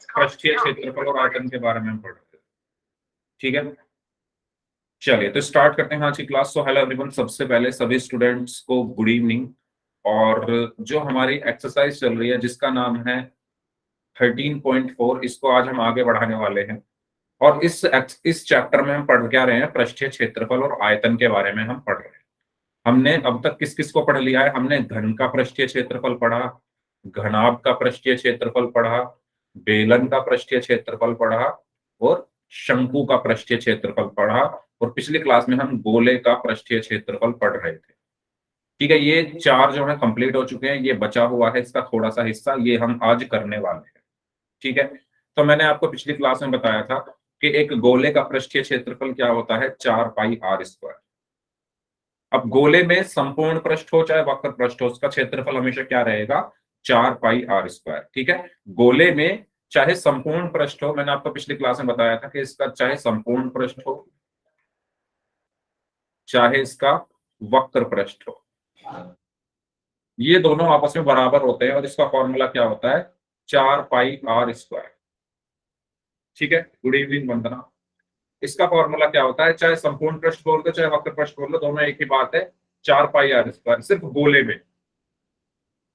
पृष्ठीय क्षेत्रफल और आयतन के बारे में हम पढ़ रहे थे। ठीक है, चलिए तो स्टार्ट करते हैं आज की क्लास। सो हेलो एवरीवन, सबसे पहले सभी स्टूडेंट्स को गुड इवनिंग। और जो हमारी एक्सरसाइज चल रही है जिसका नाम है 13.4, इसको आज हम आगे बढ़ाने वाले हैं। और इस चैप्टर में हम पढ़ क्या रहे हैं, पृष्ठीय क्षेत्रफल और आयतन के बारे में हम पढ़ रहे हैं। हमने अब तक किस किस को पढ़ लिया है? हमने घन का पृष्ठीय क्षेत्रफल पढ़ा, घनाभ का पृष्ठीय क्षेत्रफल पढ़ा, बेलन का पृष्ठीय क्षेत्रफल पढ़ा और शंकु का पृष्ठीय क्षेत्रफल पढ़ा। और पिछली क्लास में हम गोले का पृष्ठीय क्षेत्रफल पढ़ रहे थे। ठीक है, ये चार जो है कंप्लीट हो चुके हैं। ये बचा हुआ है इसका थोड़ा सा हिस्सा, ये हम आज करने वाले हैं। ठीक है, तो मैंने आपको पिछली क्लास में बताया था कि एक गोले का पृष्ठीय क्षेत्रफल क्या होता है, 4πr²। अब गोले में संपूर्ण पृष्ठ हो चाहे वक्र पृष्ठ हो, उसका क्षेत्रफल हमेशा क्या रहेगा, 4πr²। ठीक है, गोले में चाहे संपूर्ण पृष्ठ हो, मैंने आपको पिछली क्लास में बताया था कि इसका चाहे संपूर्ण पृष्ठ हो चाहे इसका वक्र पृष्ठ हो, ये दोनों आपस में बराबर होते हैं और इसका फॉर्मूला क्या होता है, 4πr²। ठीक है, गुड इवनिंग वंदना। इसका फॉर्मूला क्या होता है, चाहे संपूर्ण पृष्ठ बोल दो चाहे वक्र पृष्ठ बोल दो, दोनों एक ही बात है, 4πr²। सिर्फ गोले में,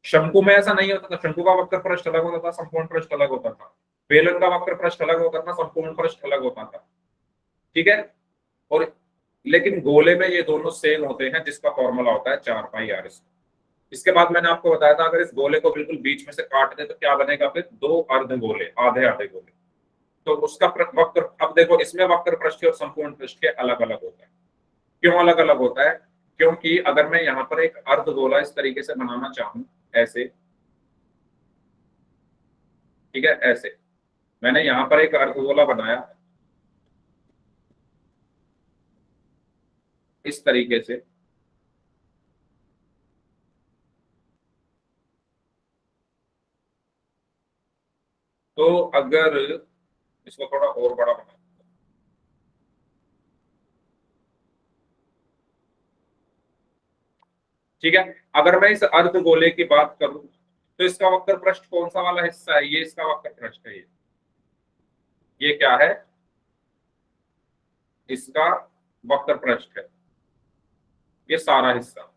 शंकु में ऐसा नहीं होता था। शंकु का वक्र पृष्ठ अलग होता था, संपूर्ण पृष्ठ अलग होता था। बेलन का वक्र पृष्ठ अलग होता था, संपूर्ण पृष्ठ अलग होता था। ठीक है, और लेकिन गोले में ये दोनों सेम होते हैं, जिसका फॉर्मूला होता है 4πr²। इसके बाद मैंने आपको बताया था अगर इस गोले को बिल्कुल बीच में से काट दे तो क्या बनेगा, फिर दो अर्ध गोले, आधे आधे गोले। तो उसका वक्र, अब देखो इसमें वक्र पृष्ठ और संपूर्ण पृष्ठ के अलग अलग होता है। क्यों अलग अलग होता है? क्योंकि अगर मैं यहाँ पर एक अर्ध गोला इस तरीके से बनाना चाहूं, ऐसे, ठीक है, ऐसे मैंने यहाँ पर एक अर्ध गोला बनाया इस तरीके से, तो अगर इसको थोड़ा और बड़ा बना, ठीक है, अगर मैं इस अर्ध गोले की बात करूं तो इसका वक्र पृष्ठ कौन सा वाला हिस्सा है, ये इसका वक्र पृष्ठ है। ये क्या है, इसका वक्र पृष्ठ है। ये सारा हिस्सा,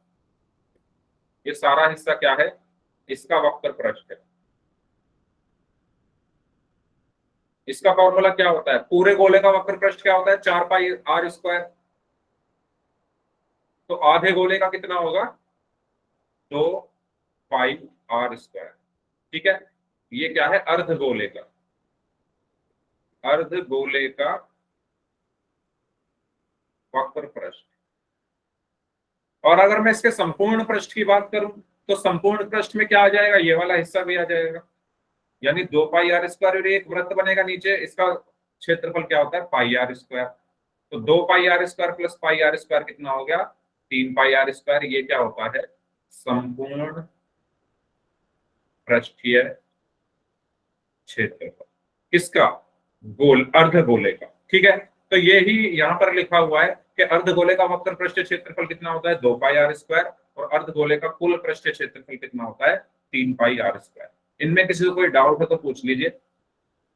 ये सारा हिस्सा क्या है, इसका वक्र पृष्ठ है। इसका फॉर्मूला क्या होता है, पूरे गोले का वक्र पृष्ठ क्या होता है, 4πr²। तो आधे गोले का कितना होगा, 2πr²। ठीक है, ये क्या है, अर्ध गोले का, अर्ध गोले का वक्र पृष्ठ। और अगर मैं इसके संपूर्ण पृष्ठ की बात करूं तो संपूर्ण पृष्ठ में क्या आ जाएगा, ये वाला हिस्सा भी आ जाएगा, यानी 2πr² और एक वृत्त बनेगा नीचे, इसका क्षेत्रफल क्या होता है, πr²। तो 2πr² प्लस πr² कितना हो गया, 3πr²। ये क्या होता है, संपूर्ण पृष्ठीय क्षेत्रफल, किसका, गोल, अर्ध गोले का। ठीक है, तो ये ही यहाँ पर लिखा हुआ है कि अर्ध गोले का वक्र पृष्ठीय क्षेत्रफल कितना होता है, 2πr²। और अर्ध गोले का कुल पृष्ठीय क्षेत्रफल कितना होता है, 3πr²। इनमें किसी को कोई डाउट है तो पूछ लीजिए।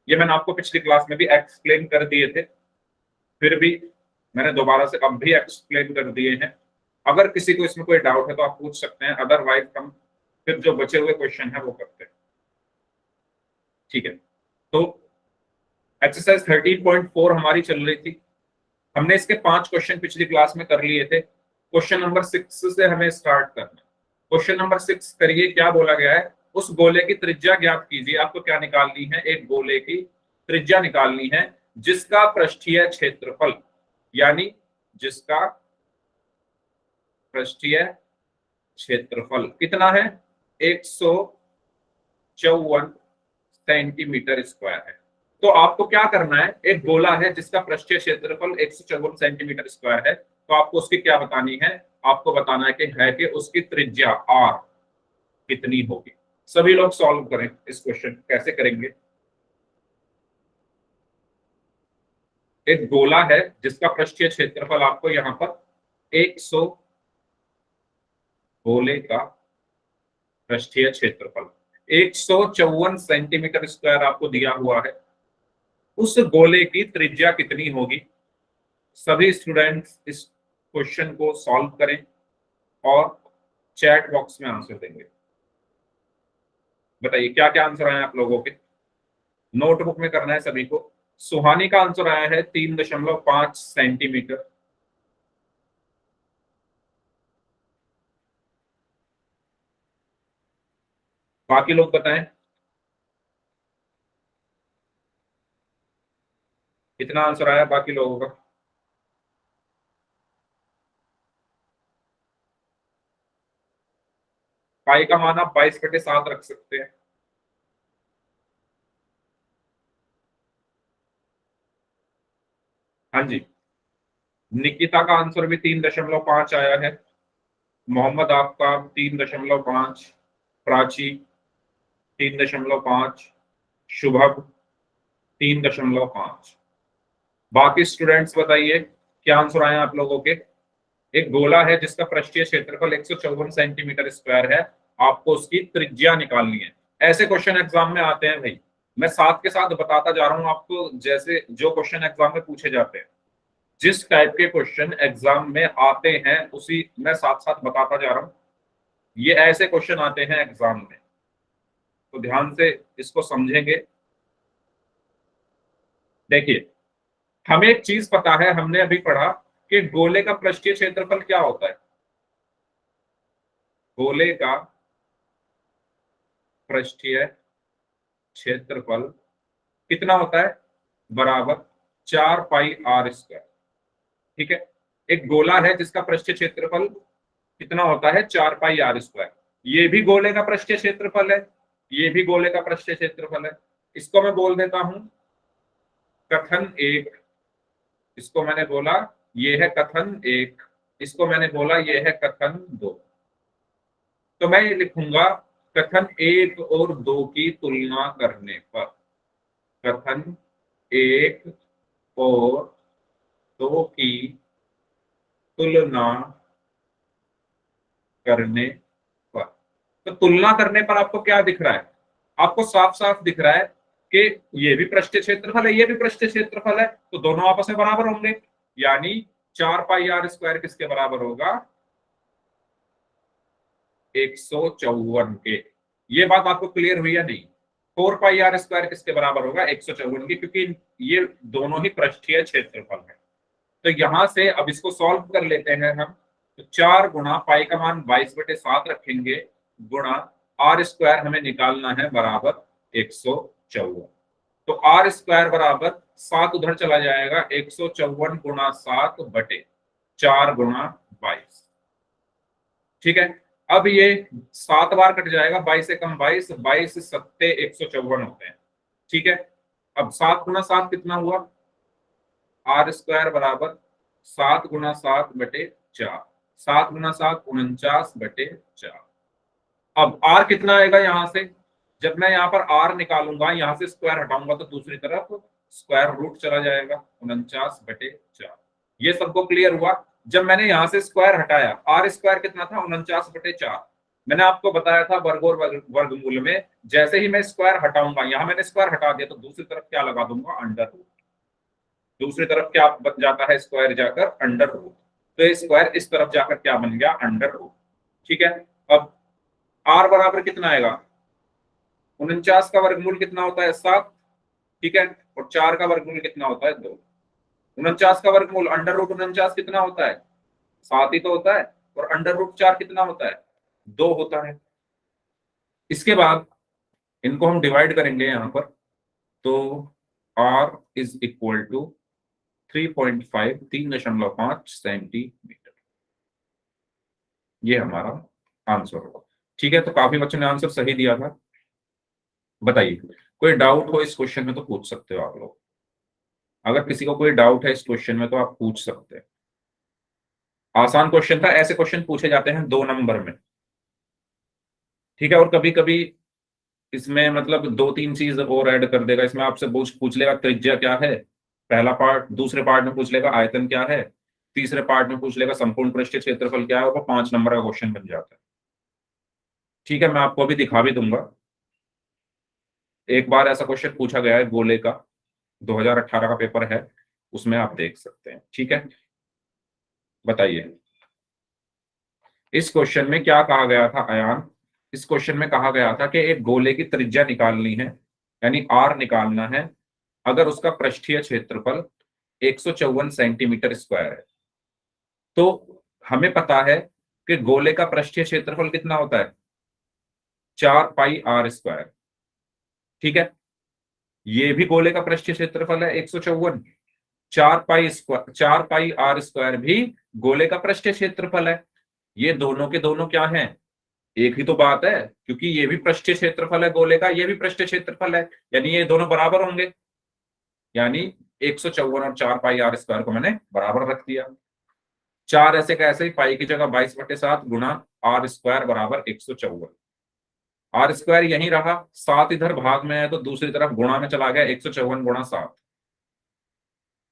ये मैंने आपको पिछली क्लास में भी एक्सप्लेन कर दिए थे, फिर भी मैंने दोबारा से अब भी एक्सप्लेन कर दिए हैं। अगर किसी को इसमें कोई डाउट है तो आप पूछ सकते हैं, अदरवाइज हम फिर जो बचे हुए क्वेश्चन है वो करते हैं। ठीक है, तो एक्सरसाइज 13.4 हमारी चल रही थी। हमने इसके 5 क्वेश्चन पिछली क्लास में कर लिए थे। क्वेश्चन नंबर 6 से हमें स्टार्ट करना। क्वेश्चन नंबर 6 करिए, क्या बोला गया है, उस गोले की त्रिज्या ज्ञात कीजिए। आपको क्या निकालनी है, एक गोले की त्रिज्या निकालनी है जिसका पृष्ठीय क्षेत्रफल, यानी जिसका पृष्ठीय क्षेत्रफल कितना है, 154 सेंटीमीटर स्क्वायर है। तो आपको क्या करना है, एक गोला है जिसका पृष्ठीय क्षेत्रफल 154 सेंटीमीटर स्क्वायर है, तो आपको उसकी क्या बतानी है, आपको बताना है कि उसकी त्रिज्या r कितनी होगी। सभी लोग सॉल्व करें इस क्वेश्चन, कैसे करेंगे। एक गोला है जिसका पृष्ठीय क्षेत्रफल आपको यहां पर 100, गोले का पृष्ठीय क्षेत्रफल 154 सेंटीमीटर स्क्वायर आपको दिया हुआ है। उस गोले की त्रिज्या कितनी होगी? सभी स्टूडेंट्स इस क्वेश्चन को सॉल्व करें और चैट बॉक्स में आंसर देंगे। बताइए क्या क्या आंसर आए आप लोगों के, नोटबुक में करना है सभी को। सुहानी का आंसर आया है 3.5 सेंटीमीटर। बाकी लोग बताएं कितना आंसर आया बाकी लोगों का। पाई का मान आप 22/7 रख सकते हैं। हाँ जी, निकिता का आंसर भी 3.5 आया है। मोहम्मद आफ्ताब 3.5, प्राची 3.5, शुभम 3.5। बाकी स्टूडेंट्स बताइए क्या आंसर आए आप लोगों के। एक गोला है जिसका पृष्ठीय क्षेत्रफल 154 सेंटीमीटर स्क्वायर है, आपको उसकी त्रिज्या निकालनी है। ऐसे क्वेश्चन एग्जाम में आते हैं भाई, मैं साथ के साथ बताता जा रहा हूं आपको, जैसे जो क्वेश्चन एग्जाम में पूछे जाते हैं, जिस टाइप के क्वेश्चन एग्जाम में आते हैं उसी मैं साथ साथ बताता जा रहा हूं। ये ऐसे क्वेश्चन आते हैं एग्जाम में, तो ध्यान से इसको समझेंगे। देखिए, हमें एक चीज पता है, हमने अभी पढ़ा कि गोले का पृष्ठीय क्षेत्रफल क्या होता है। गोले का पृष्ठीय क्षेत्रफल कितना होता है? बराबर 4 पाई r²। ठीक है, एक गोला है जिसका पृष्ठीय क्षेत्रफल कितना होता है? 4 पाई r²। ये भी गोले का पृष्ठीय क्षेत्रफल है, ये भी गोले का पृष्ठीय क्षेत्रफल है। इसको मैं बोल देता हूं कथन एक, इसको मैंने बोला ये है कथन एक, इसको मैंने बोला ये है कथन दो। तो मैं ये लिखूंगा कथन एक और दो की तुलना करने पर, कथन एक और दो की तुलना करने पर। तो तुलना करने पर आपको क्या दिख रहा है? आपको साफ साफ दिख रहा है कि ये भी पृष्ठीय क्षेत्रफल है, ये भी पृष्ठीय क्षेत्रफल है, तो दोनों आपस में बराबर होंगे। यानी 4 पाई r² किसके बराबर होगा? 154 के। ये बात आपको क्लियर हुई या नहीं? 4 पाई r² किसके बराबर होगा? 154 के, क्योंकि ये दोनों ही पृष्ठीय क्षेत्रफल है। तो यहां से अब इसको सॉल्व कर लेते हैं हम। तो 4 गुणा पाई का मान 22/7 रखेंगे, गुणा r² हमें निकालना है बराबर 154। तो r² बराबर 7 उधर चला जाएगा, 154 गुणा 7/4 गुणा 22। ठीक है, अब ये 7 बार कट जाएगा, 22 से कम 22, 22 सत्ते 154 होते हैं। ठीक है, अब 7 गुणा 7 कितना हुआ? r² बराबर 7 गुणा 7/4, 7 गुणा 7 49/4। अब r कितना आएगा यहां से? जब मैं यहाँ पर r निकालूंगा, यहां से स्क्वायर हटाऊंगा तो दूसरी तरफ स्क्वायर रूट चला जाएगा, 49/4। ये सबको क्लियर हुआ? जब मैंने यहां से स्क्वायर हटाया, r² कितना था? 49/4। मैंने आपको बताया था वर्ग और वर्गमूल में जैसे ही मैं स्क्वायर हटाऊंगा, यहां मैंने स्क्वायर हटा दिया तो दूसरी तरफ क्या लगा दूंगा? Under root. दूसरी तरफ क्या बन जाता है? स्क्वायर जाकर अंडर रूट। तो ये स्क्वायर इस तरफ जाकर क्या बन गया? Under root. ठीक है, अब r बराबर कितना आएगा? 49 का वर्गमूल कितना होता है? 7। ठीक है, और 4 का वर्गमूल कितना होता है? 2। 49 का वर्गमूल अंडर रूट 49 कितना होता है? 7 ही तो होता है। और अंडर रूट 4 कितना होता है? 2 होता है। इसके बाद इनको हम डिवाइड करेंगे यहां पर, तो r is equal to 3.5, 3.5 centimetre. ये हमारा आंसर होगा। ठीक है, तो काफी बच्चों ने आंसर सही दिया था। बताइए कोई डाउट हो इस क्वेश्चन में तो पूछ सकते हो आप लोग। अगर किसी को कोई डाउट है इस क्वेश्चन में तो आप पूछ सकते हैं। आसान क्वेश्चन था, ऐसे क्वेश्चन पूछे जाते हैं 2 नंबर में। ठीक है, और कभी कभी इसमें मतलब 2-3 चीज और ऐड कर देगा। इसमें आपसे पूछ पूछ लेगा त्रिज्या क्या है, पहला पार्ट। दूसरे पार्ट में पूछ लेगा आयतन क्या है। तीसरे पार्ट में पूछ लेगा संपूर्ण पृष्ठीय क्षेत्रफल क्या है, और वो 5 नंबर का क्वेश्चन बन जाता है। ठीक है, मैं आपको अभी दिखा भी दूंगा। एक बार ऐसा क्वेश्चन पूछा गया है गोले का, 2018 का पेपर है, उसमें आप देख सकते हैं। ठीक है, बताइए इस क्वेश्चन में क्या कहा गया था अयान। इस क्वेश्चन में कहा गया था कि एक गोले की त्रिज्या निकालनी है, यानी आर निकालना है, अगर उसका पृष्ठीय क्षेत्रफल 154 सेंटीमीटर स्क्वायर है। तो हमें पता है कि गोले का पृष्ठीय क्षेत्रफल कितना होता है, 4 पाई r स्क्वायर। ठीक है, ये भी गोले का पृष्ठीय क्षेत्रफल है 154। 4 पाई r स्क्वायर भी गोले का पृष्ठीय क्षेत्रफल है। ये दोनों के दोनों क्या हैं, एक ही तो बात है, क्योंकि ये भी पृष्ठीय क्षेत्रफल है गोले का, ये भी पृष्ठीय क्षेत्रफल है, यानी ये दोनों बराबर होंगे। यानी 154 और 4 पाई r स्क्वायर को मैंने बराबर रख दिया। 4 ऐसे का ऐसे ही, पाई की जगह 22/7 गुना r स्क्वायर बराबर 154। r स्क्वायर यही रहा, 7 इधर भाग में है तो दूसरी तरफ गुणा में चला गया, 154 गुणा 7।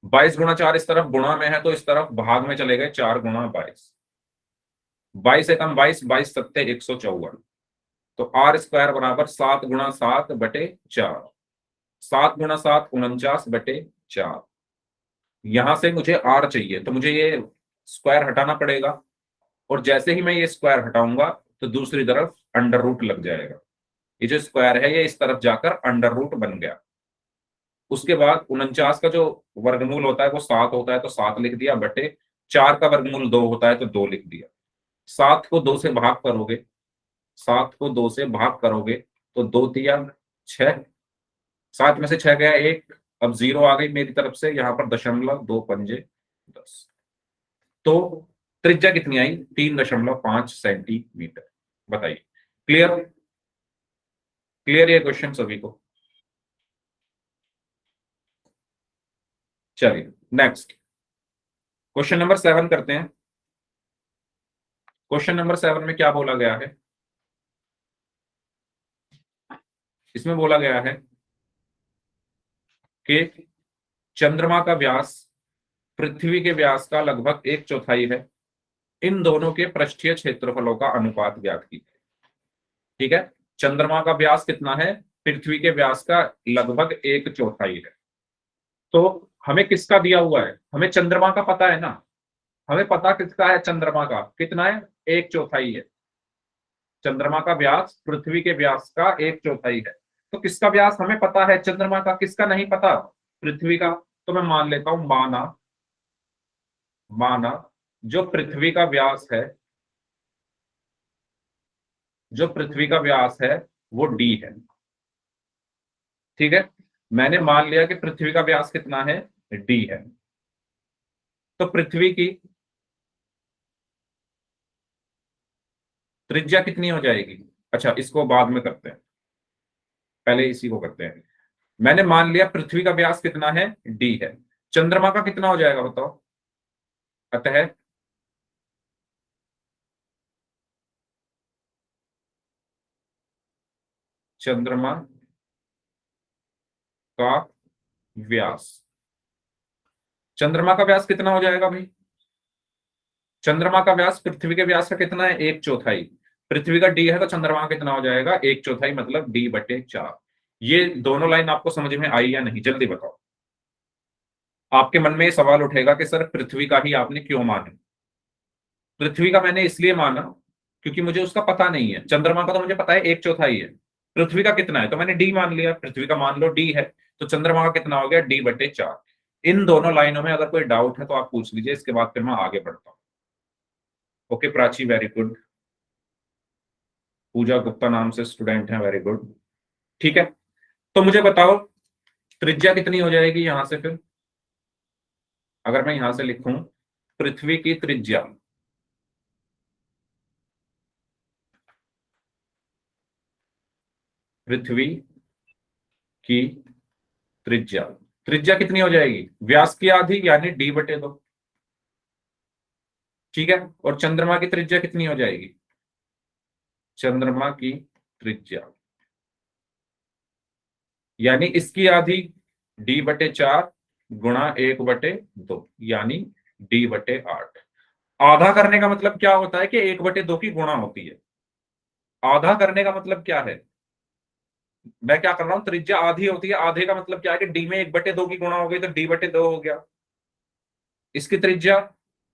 22 गुणा 4 इस तरफ गुणा में है तो इस तरफ भाग में चले गए, 4 गुणा 22। 22 से कम 22, 22 सत्ते 154। तो r स्क्वायर बराबर 7 गुणा 7/4। 7 गुणा 7 49/4। यहां से मुझे r चाहिए, तो मुझे ये स्क्वायर हटाना पड़ेगा, और जैसे ही मैं ये स्क्वायर हटाऊंगा तो दूसरी तरफ अंडर रूट लग जाएगा। ये जो स्क्वायर है ये इस तरफ जाकर अंडर रूट बन गया। उसके बाद 49 का जो वर्गमूल होता है वो 7 होता है, तो 7 लिख दिया, बटे 4 का वर्गमूल 2 होता है तो 2 लिख दिया। 7 को 2 से भाग करोगे, 7 को 2 से भाग करोगे तो 2 तिया 6, 7 में से 6 गया 1, अब 0 आ गई मेरी तरफ से, यहां पर 0.2 पंजे 10। तो त्रिज्या कितनी आई, 3.5 सेंटीमीटर। बताइए, क्लियर, क्लियर ये क्वेश्चन सभी को। चलिए नेक्स्ट, क्वेश्चन नंबर 7 करते हैं। क्वेश्चन नंबर 7 में क्या बोला गया है, इसमें बोला गया है कि चंद्रमा का व्यास पृथ्वी के व्यास का लगभग 1/4 है, इन दोनों के पृष्ठीय क्षेत्रफलों का अनुपात ज्ञात कीजिए। ठीक है, चंद्रमा का व्यास कितना है, पृथ्वी के व्यास का लगभग 1/4 है। तो हमें किसका दिया हुआ है, हमें चंद्रमा का पता है ना, हमें पता किसका है, चंद्रमा का कितना है, 1/4 है। चंद्रमा का व्यास पृथ्वी के व्यास का 1/4 है। तो किसका व्यास हमें पता है, चंद्रमा का, किसका नहीं पता, पृथ्वी का। तो मैं मान लेता हूं, माना माना जो पृथ्वी का व्यास है, जो पृथ्वी का व्यास है वो d है। ठीक है, मैंने मान लिया कि पृथ्वी का व्यास कितना है, d है। तो पृथ्वी की त्रिज्या कितनी हो जाएगी, अच्छा इसको बाद में करते हैं, पहले इसी को करते हैं। मैंने मान लिया पृथ्वी का व्यास कितना है, d है। चंद्रमा का कितना हो जाएगा बताओ, अतः चंद्रमा का व्यास, चंद्रमा का व्यास कितना हो जाएगा भाई, चंद्रमा का व्यास पृथ्वी के व्यास का कितना है, 1/4। पृथ्वी का d है तो चंद्रमा का कितना हो जाएगा, 1/4, मतलब d/4। ये दोनों लाइन आपको समझ में आई या नहीं, जल्दी बताओ। आपके मन में ये सवाल उठेगा कि सर पृथ्वी का ही आपने क्यों माना। पृथ्वी का मैंने इसलिए माना क्योंकि मुझे उसका पता नहीं है, चंद्रमा का तो मुझे पता है 1/4 है। पृथ्वी का कितना है तो मैंने डी मान लिया, पृथ्वी का मान लो डी है, तो चंद्रमा का कितना हो गया, d/4। इन दोनों लाइनों में अगर कोई डाउट है तो आप पूछ लीजिए, इसके बाद फिर मैं आगे बढ़ता हूँ। Okay Prachi, very good. Pooja Gupta नाम से स्टूडेंट है, वेरी गुड। ठीक है, तो मुझे बताओ त्रिज्या कितनी हो जाएगी यहां से फिर, अगर मैं यहां से लिखूं पृथ्वी की त्रिज्या, पृथ्वी की त्रिज्या, त्रिज्या कितनी हो जाएगी, व्यास की आधी यानी d/2। ठीक है, और चंद्रमा की त्रिज्या कितनी हो जाएगी, चंद्रमा की त्रिज्या यानी इसकी आधी d/4 गुणा 1/2 यानी d/8। आधा करने का मतलब क्या होता है कि 1/2 की गुणा होती है। आधा करने का मतलब क्या है, मैं क्या कर रहा हूं, त्रिज्या आधी होती है, आधे का मतलब क्या है कि डी में 1/2 की गुणा हो गई तो d/2 हो गया। इसकी त्रिज्या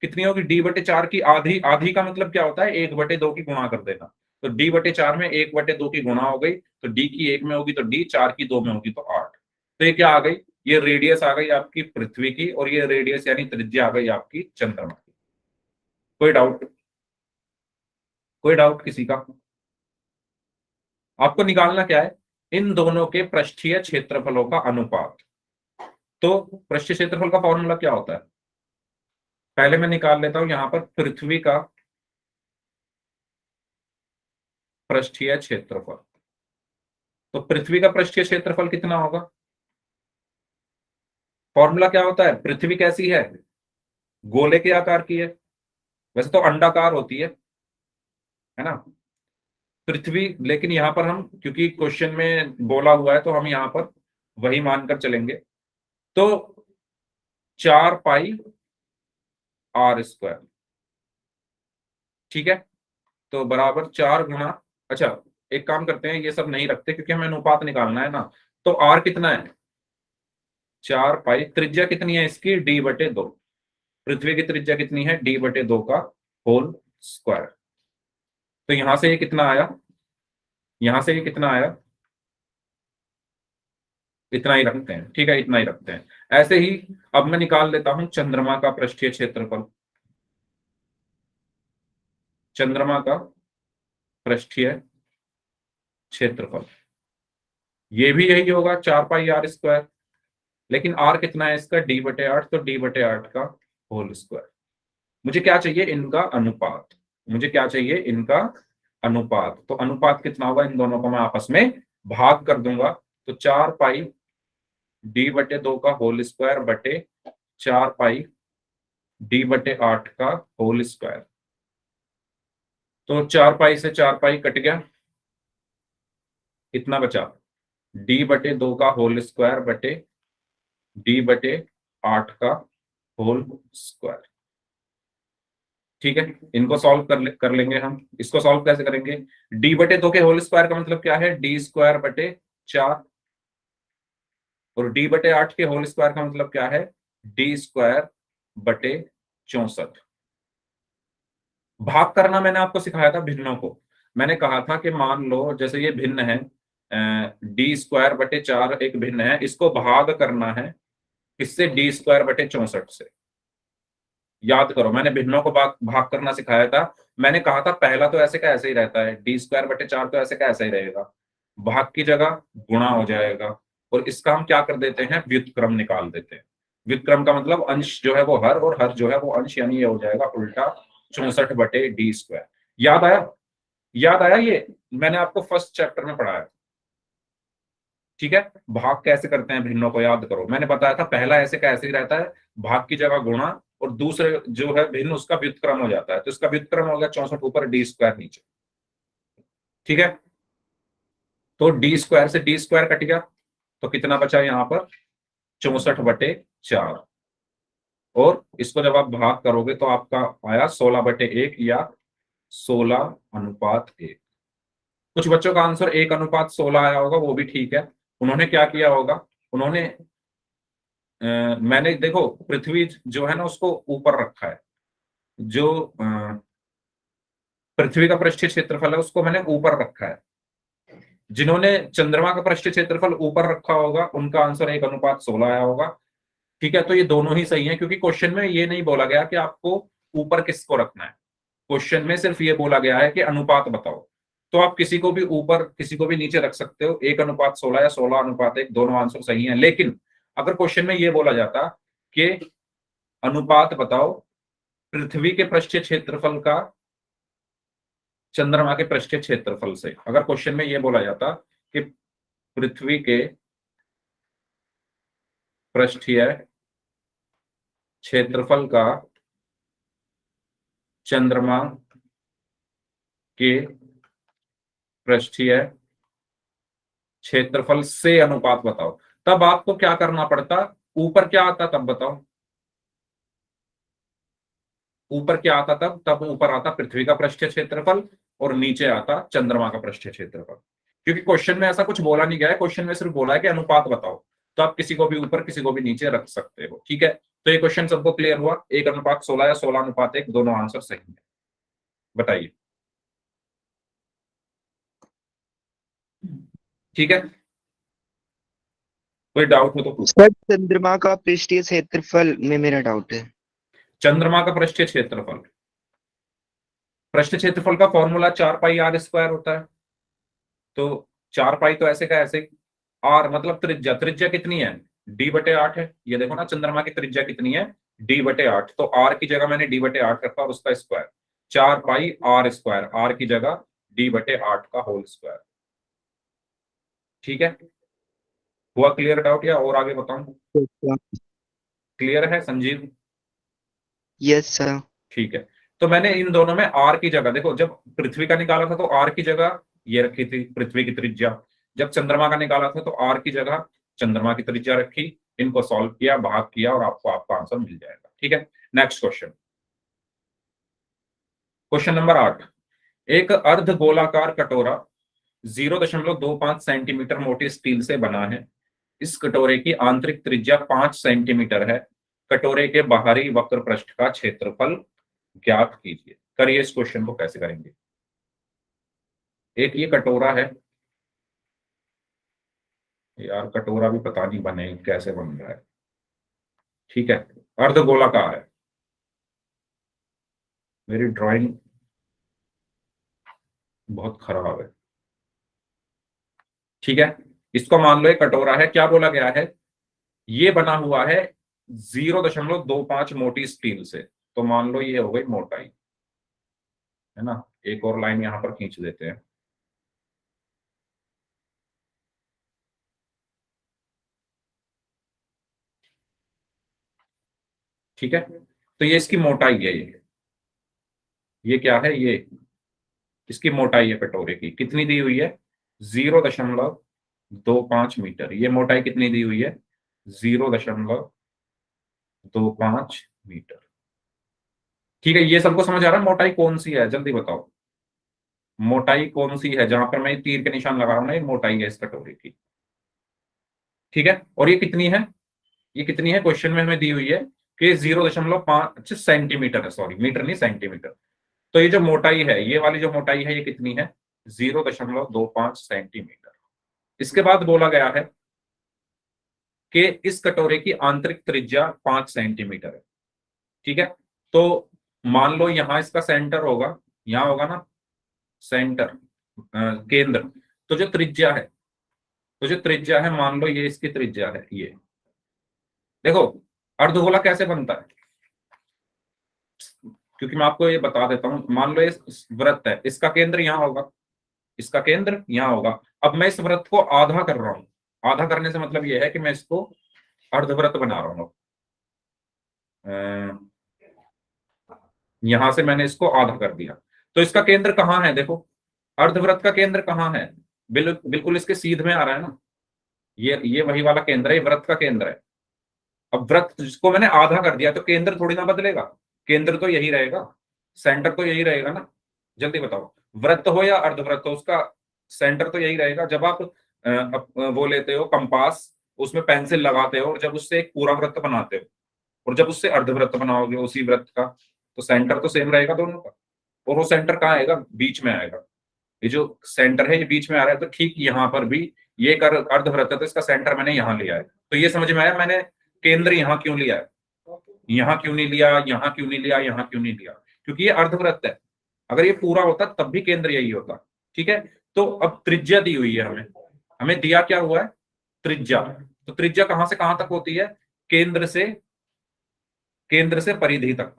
कितनी होगी, d/4 की आधी, आधी का मतलब क्या होता है 1/2 की गुणा कर देना। तो d/4 में 1/2 की गुणा हो गई, तो d की 1 में होगी तो d, 4 की 2 में होगी तो 8। तो ये क्या आ गई, ये रेडियस आ गई आपकी पृथ्वी की, और ये रेडियस यानी त्रिज्या आ गई आपकी चंद्रमा की। कोई डाउट, कोई डाउट किसी का? आपको निकालना क्या है, इन दोनों के पृष्ठीय क्षेत्रफलों का अनुपात। तो पृष्ठीय क्षेत्रफल का फॉर्मूला क्या होता है, पहले मैं निकाल लेता हूं यहां पर पृथ्वी का पृष्ठीय क्षेत्रफल। तो पृथ्वी का पृष्ठीय क्षेत्रफल कितना होगा, फॉर्मूला क्या होता है, पृथ्वी कैसी है, गोले के आकार की है, वैसे तो अंडाकार होती है ना पृथ्वी, लेकिन यहां पर हम क्योंकि क्वेश्चन में बोला हुआ है तो हम यहां पर वही मानकर चलेंगे। तो 4 पाई r², ठीक है, तो बराबर 4 गुना, अच्छा एक काम करते हैं, ये सब नहीं रखते क्योंकि हमें अनुपात निकालना है ना। तो r कितना है, 4 पाई, त्रिज्या कितनी है इसकी, d/2, पृथ्वी की त्रिज्या कितनी है, d/2 का होल स्क्वायर। तो यहां से ये कितना आया, यहां से ये कितना आया, इतना ही रखते हैं, ठीक है, इतना ही रखते हैं। ऐसे ही अब मैं निकाल लेता हूं चंद्रमा का पृष्ठीय क्षेत्रफल, चंद्रमा का पृष्ठीय क्षेत्रफल, ये भी यही होगा 4 पाई r², लेकिन r कितना है इसका, d/8, तो d/8 का होल स्क्वायर। मुझे क्या चाहिए, इनका अनुपात, मुझे क्या चाहिए, इनका अनुपात। तो अनुपात कितना होगा, इन दोनों को मैं आपस में भाग कर दूंगा। तो 4 पाई d/2 का होल स्क्वायर बटे 4 पाई d/8 का होल स्क्वायर। तो 4 पाई से 4 पाई कट गया, कितना बचा, d/2 का होल स्क्वायर बटे d/8 का होल स्क्वायर। ठीक है, इनको सॉल्व कर लेंगे हम। इसको सॉल्व कैसे करेंगे, d/2 के होल स्क्वायर का मतलब क्या है, d²/4, और d/8 के होल स्क्वायर का मतलब क्या है, d²/64। भाग करना मैंने आपको सिखाया था भिन्नों को, मैंने कहा था कि मान लो जैसे ये भिन्न है, d²/4 एक भिन्न है, इसको भाग करना है किससे, d²/64 से। याद करो मैंने भिन्नों को भाग भाग करना सिखाया था। मैंने कहा था पहला तो ऐसे का ऐसे ही रहता है, d²/4 तो ऐसे का ऐसा ही रहेगा, भाग की जगह गुणा हो जाएगा, और इसका हम क्या कर देते हैं, व्युत्क्रम निकाल देते हैं। व्युत्क्रम का मतलब अंश जो है वो हर, और हर जो है वो अंश, यानी ये हो जाएगा उल्टा 64/d²। याद आया, याद आया, ये मैंने आपको फर्स्ट चैप्टर में पढ़ाया। ठीक है, भाग कैसे करते हैं भिन्नों को याद करो, मैंने बताया था पहला ऐसे का ऐसे ही रहता है, भाग की जगह गुणा, और दूसरे जो है भिन्न उसका व्युत्क्रम हो जाता है, तो इसका व्युत्क्रम हो गया 64 ऊपर d² नीचे। ठीक है, तो d² से d² कट गया, तो कितना बचा यहाँ पर, 64/4, और इसको जब आप भाग करोगे तो आपका आया 16/1 या 16:1। कुछ बच्चों का आंसर 1:16 आया होगा, वो भी ठीक है। उन्होंने क्या किया होगा, उन्होंने मैंने देखो पृथ्वी जो है ना उसको ऊपर रखा है, जो पृथ्वी का पृष्ठीय क्षेत्रफल है उसको मैंने ऊपर रखा है। जिन्होंने चंद्रमा का पृष्ठीय क्षेत्रफल ऊपर रखा होगा उनका आंसर 1:16 आया होगा। ठीक है, तो ये दोनों ही सही है, क्योंकि क्वेश्चन में ये नहीं बोला गया कि आपको ऊपर किसको रखना है, क्वेश्चन में सिर्फ ये बोला गया है कि अनुपात बताओ। तो आप किसी को भी ऊपर किसी को भी नीचे रख सकते हो, 1:16 या 16:1, दोनों आंसर सही है। लेकिन अगर क्वेश्चन में ये बोला जाता कि अनुपात बताओ पृथ्वी के पृष्ठीय क्षेत्रफल का चंद्रमा के पृष्ठीय क्षेत्रफल से, अगर क्वेश्चन में ये बोला जाता कि पृथ्वी के पृष्ठीय क्षेत्रफल का चंद्रमा के पृष्ठीय क्षेत्रफल से अनुपात बताओ, तब आपको क्या करना पड़ता, ऊपर क्या आता तब बताओ, ऊपर क्या आता तब, ऊपर आता पृथ्वी का पृष्ठीय क्षेत्रफल और नीचे आता चंद्रमा का पृष्ठीय क्षेत्रफल। क्योंकि क्वेश्चन में ऐसा कुछ बोला नहीं गया है, क्वेश्चन में सिर्फ बोला है कि अनुपात बताओ, तो आप किसी को भी ऊपर किसी को भी नीचे रख सकते हो। ठीक है, तो ये क्वेश्चन सबको क्लियर हुआ, 1:16 या 16:1, दोनों आंसर सही है। बताइए। ठीक है, कोई डाउट हो तो पूछ। सर चंद्रमा का पृष्ठीय क्षेत्रफल में मेरा डाउट है। चंद्रमा का पृष्ठीय क्षेत्रफल, पृष्ठीय क्षेत्रफल का फॉर्मूला 4πr² होता है। तो 4 पाई तो ऐसे का ऐसे, आर मतलब त्रिज्या, त्रिज्या कितनी है, d/8 है। ये देखो ना, चंद्रमा की त्रिज्या कितनी है, d/8। तो आर की जगह मैंने d/8 रखा और उसका स्क्वायर, 4πr², आर की जगह d/8 का होल स्क्वायर। ठीक है, हुआ क्लियर डाउट या और आगे बताऊं? क्लियर है संजीव? Yes sir. ठीक है, तो मैंने इन दोनों में आर की जगह, देखो जब पृथ्वी का निकाला था तो आर की जगह ये रखी थी पृथ्वी की त्रिज्या, जब चंद्रमा का निकाला था तो आर की जगह चंद्रमा की त्रिज्या रखी, इनको सॉल्व किया, भाग किया और आपको आपका आंसर मिल जाएगा। ठीक है, नेक्स्ट क्वेश्चन, क्वेश्चन नंबर 8। एक अर्ध गोलाकार कटोरा 0.25 सेंटीमीटर मोटी स्टील से बना है। इस कटोरे की आंतरिक त्रिज्या 5 सेंटीमीटर है। कटोरे के बाहरी वक्र पृष्ठ का क्षेत्रफल ज्ञात कीजिए। करिए, इस क्वेश्चन को कैसे करेंगे। एक ये कटोरा है यार, कटोरा भी पता नहीं बने कैसे बन रहा है। ठीक है, अर्ध गोलाकार है, मेरी ड्राइंग बहुत खराब है। ठीक है, इसको मान लो एक कटोरा है, क्या बोला गया है, ये बना हुआ है 0.25 मोटी स्टील से, तो मान लो ये हो गई मोटाई, है ना। एक और लाइन यहां पर खींच देते हैं। ठीक है, तो ये इसकी मोटाई है, ये क्या है, ये इसकी मोटाई है कटोरे की, कितनी दी हुई है, 0.25 मीटर। ये मोटाई कितनी दी हुई है, 0.25 मीटर। ठीक है, ये सबको समझ आ रहा है, मोटाई कौन सी है, जल्दी बताओ, मोटाई कौन सी है, जहां पर मैं तीर के निशान लगा रहा हूं ना, ये मोटाई है इस कटोरे की। ठीक है, और ये कितनी है, ये कितनी है, क्वेश्चन में हमें दी हुई है कि 0.5 सेंटीमीटर है, सॉरी मीटर नहीं सेंटीमीटर। तो ये जो मोटाई है, ये वाली जो मोटाई है, ये कितनी है, 0.25 सेंटीमीटर। इसके बाद बोला गया है कि इस कटोरे की आंतरिक त्रिज्या 5 सेंटीमीटर है। ठीक है, तो मान लो यहां इसका सेंटर होगा, यहां होगा ना सेंटर, केंद्र। तो जो त्रिज्या है, तो जो त्रिज्या है, मान लो ये इसकी त्रिज्या है, ये देखो, अर्धगोला कैसे बनता है, क्योंकि मैं आपको ये बता देता हूं, मान लो ये वृत्त है, इसका केंद्र यहां होगा, इसका केंद्र यहां होगा। अब मैं इस वृत्त को आधा कर रहा हूं, आधा करने से मतलब ये है कि मैं इसको अर्धवृत्त बना रहा हूं। यहां से मैंने इसको आधा कर दिया, तो इसका केंद्र कहां है, देखो अर्धवृत्त का केंद्र कहां है, बिल्कुल इसके सीध में आ रहा है ना, ये वही वाला केंद्र है, ये वृत्त का केंद्र है। अब वृत्त जिसको मैंने आधा कर दिया, तो केंद्र थोड़ी ना बदलेगा, केंद्र तो यही रहेगा, सेंटर तो यही रहेगा ना। जल्दी बताओ, वृत्त हो या अर्धवृत्त हो, उसका सेंटर तो यही रहेगा। जब आप वो लेते हो कंपास, उसमें पेंसिल लगाते हो और जब उससे एक पूरा वृत्त बनाते हो और जब उससे अर्धवृत्त बनाओगे उसी वृत्त का, तो सेंटर तो सेम रहेगा दोनों का। और वो सेंटर कहाँ आएगा, बीच में आएगा। ये जो सेंटर है ये बीच में आ रहा है, तो ठीक यहाँ पर भी ये एक अर्धवृत्त है, तो इसका सेंटर मैंने यहाँ लिया है। तो ये समझ में आया मैंने केंद्र यहाँ क्यों लिया है, यहाँ क्यों नहीं लिया, यहाँ क्यों नहीं लिया, यहाँ क्यों नहीं लिया, क्योंकि ये अर्धवृत्त है। अगर ये पूरा होता तब भी केंद्र यही होता। ठीक है, तो अब त्रिज्या दी हुई है हमें, हमें दिया क्या हुआ है, त्रिज्या। तो त्रिज्या कहां से कहां तक होती है, केंद्र से परिधि तक।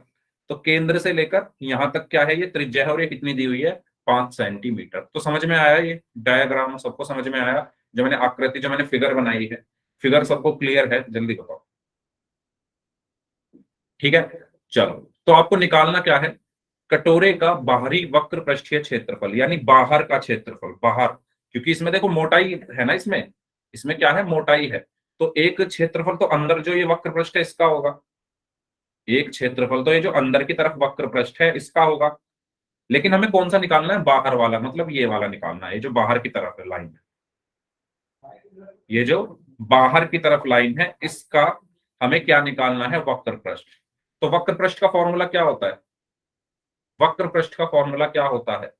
तो केंद्र से लेकर यहां तक क्या है, ये त्रिज्या है, और ये कितनी दी हुई है, 5 सेंटीमीटर। तो समझ में आया, ये डायग्राम सबको समझ में आया, जो मैंने आकृति, जो मैंने फिगर बनाई है, फिगर सबको क्लियर है, जल्दी बताओ। ठीक है, चलो, तो आपको निकालना क्या है, कटोरे का बाहरी वक्र पृष्ठीय क्षेत्रफल, यानी बाहर का क्षेत्रफल, बाहर, क्योंकि इसमें देखो मोटाई है ना, इसमें इसमें क्या है, मोटाई है। तो एक क्षेत्रफल तो अंदर जो ये वक्र पृष्ठ है इसका होगा, एक क्षेत्रफल तो ये जो अंदर की तरफ वक्र पृष्ठ है इसका होगा। लेकिन हमें कौन सा निकालना है, बाहर वाला, मतलब ये वाला निकालना है, ये जो बाहर की तरफ है लाइन, ये जो बाहर की तरफ लाइन है, इसका हमें क्या निकालना है, वक्र पृष्ठ। तो वक्र पृष्ठ का फॉर्मूला क्या होता है, वक्र पृष्ठ का फॉर्मूला क्या होता है,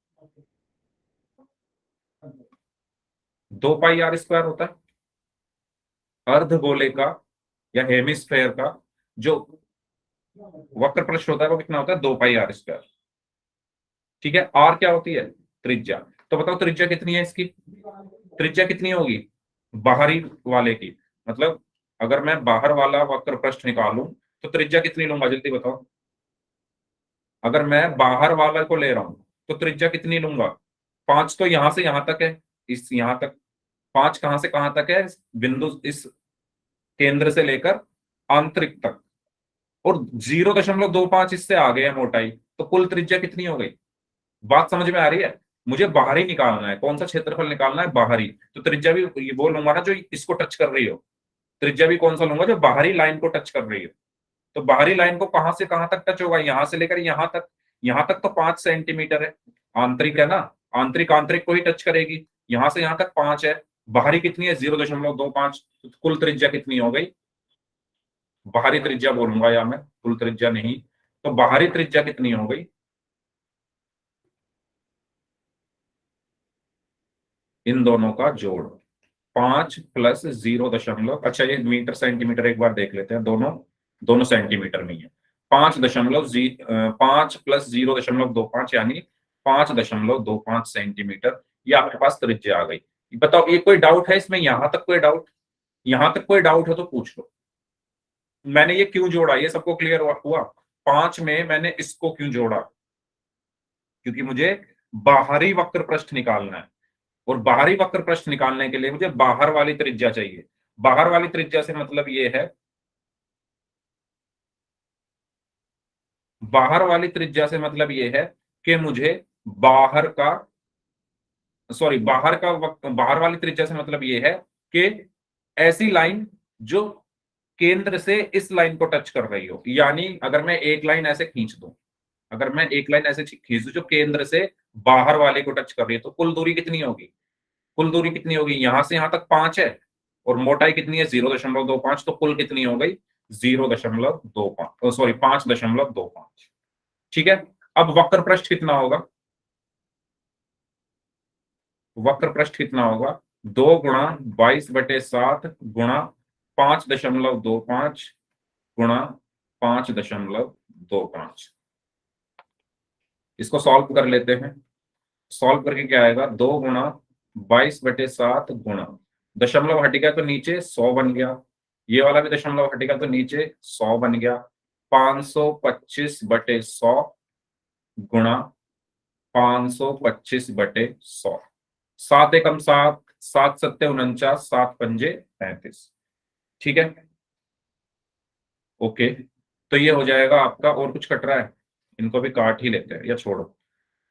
2 पाई r² होता है। अर्धगोले का या हेमिस्फेयर का जो वक्र पृष्ठ होता है वो कितना होता है, 2 पाई r²। ठीक है, आर क्या होती है, त्रिज्या। तो बताओ त्रिज्या कितनी है इसकी, त्रिज्या कितनी होगी बाहरी वाले की, मतलब अगर मैं बाहर वाला वक्र पृष्ठ निकालूं तो त्रिज्या कितनी लूंगा, जल्दी बताओ। अगर मैं बाहर वाला को ले रहा हूं तो त्रिज्या कितनी लूंगा, 5 तो यहां से यहां तक है, इस यहां तक, 5 कहां से कहां तक है, इस बिंदु, इस केंद्र से लेकर आंतरिक तक, और 0.25 इससे आगे है मोटाई, तो कुल त्रिज्या कितनी हो गई, बात समझ में आ रही है। मुझे बाहरी निकालना है, कौन सा क्षेत्रफल निकालना है, बाहरी। तो त्रिज्या भी ये बोल लूंगा ना जो इसको टच कर रही हो, त्रिज्या भी कौन सा लूंगा, जो बाहरी लाइन को टच कर रही हो। तो बाहरी लाइन को कहां से कहां तक टच होगा, यहां से लेकर यहां तक, यहां तक तो 5 सेंटीमीटर है, आंतरिक है ना, आंतरिक आंतरिक को ही टच करेगी, यहां से यहां तक 5 है, बाहरी कितनी है 0.25, तो कुल त्रिज्या कितनी हो गई, बाहरी त्रिज्या बोलूंगा या मैं, कुल त्रिज्या नहीं, तो बाहरी त्रिज्या कितनी हो गई, इन दोनों का जोड़, 5 प्लस 0. अच्छा ये मीटर सेंटीमीटर एक बार देख लेते हैं, दोनों दोनों सेंटीमीटर में ही है। 5 प्लस 0.25 यानी 5.25 सेंटीमीटर, ये आपके पास त्रिज्या आ गई। बताओ ये कोई डाउट है इसमें, यहां तक कोई डाउट, यहां तक कोई डाउट हो तो पूछ लो। मैंने ये क्यों जोड़ा, ये सबको क्लियर हुआ, 5 में मैंने इसको क्यों जोड़ा, क्योंकि मुझे बाहरी वक्र पृष्ठ निकालना है, और बाहरी वक्र पृष्ठ निकालने के लिए मुझे बाहर वाली त्रिज्या चाहिए। बाहर वाली त्रिज्या से मतलब ये है, बाहर वाली त्रिज्या से मतलब ये है कि मुझे बाहर का, सॉरी बाहर का बाहर वाली त्रिज्या से मतलब ये है कि ऐसी लाइन जो केंद्र से इस लाइन को टच कर रही हो, यानी अगर मैं एक लाइन ऐसे खींच दूं, अगर मैं एक लाइन ऐसे खींच दूं जो केंद्र से बाहर वाले को टच कर रही है, तो कुल दूरी कितनी होगी, कुल दूरी कितनी होगी, यहां से यहां तक 5 है, और मोटाई कितनी है 0.25, तो कुल कितनी हो गई 0.25, सॉरी 5.25। ठीक है, अब वक्र पृष्ठ कितना होगा, वक्र पृष्ठ कितना होगा, 2 × 22/7 गुणा 5.25 गुणा 5.25। इसको सॉल्व कर लेते हैं, सॉल्व करके क्या आएगा, 2 × 22/7 गुणा, दशमलव हटेगा तो नीचे 100 बन गया, ये वाला भी दशमलव हटेगा तो नीचे 100 बन गया, 525/100 गुणा 525/100, 7 एकम 7, 7 सत्ते 49, 7 पंजे 35। ठीक है, ओके, तो ये हो जाएगा आपका, और कुछ कट रहा है, इनको भी काट ही लेते हैं या छोड़ो,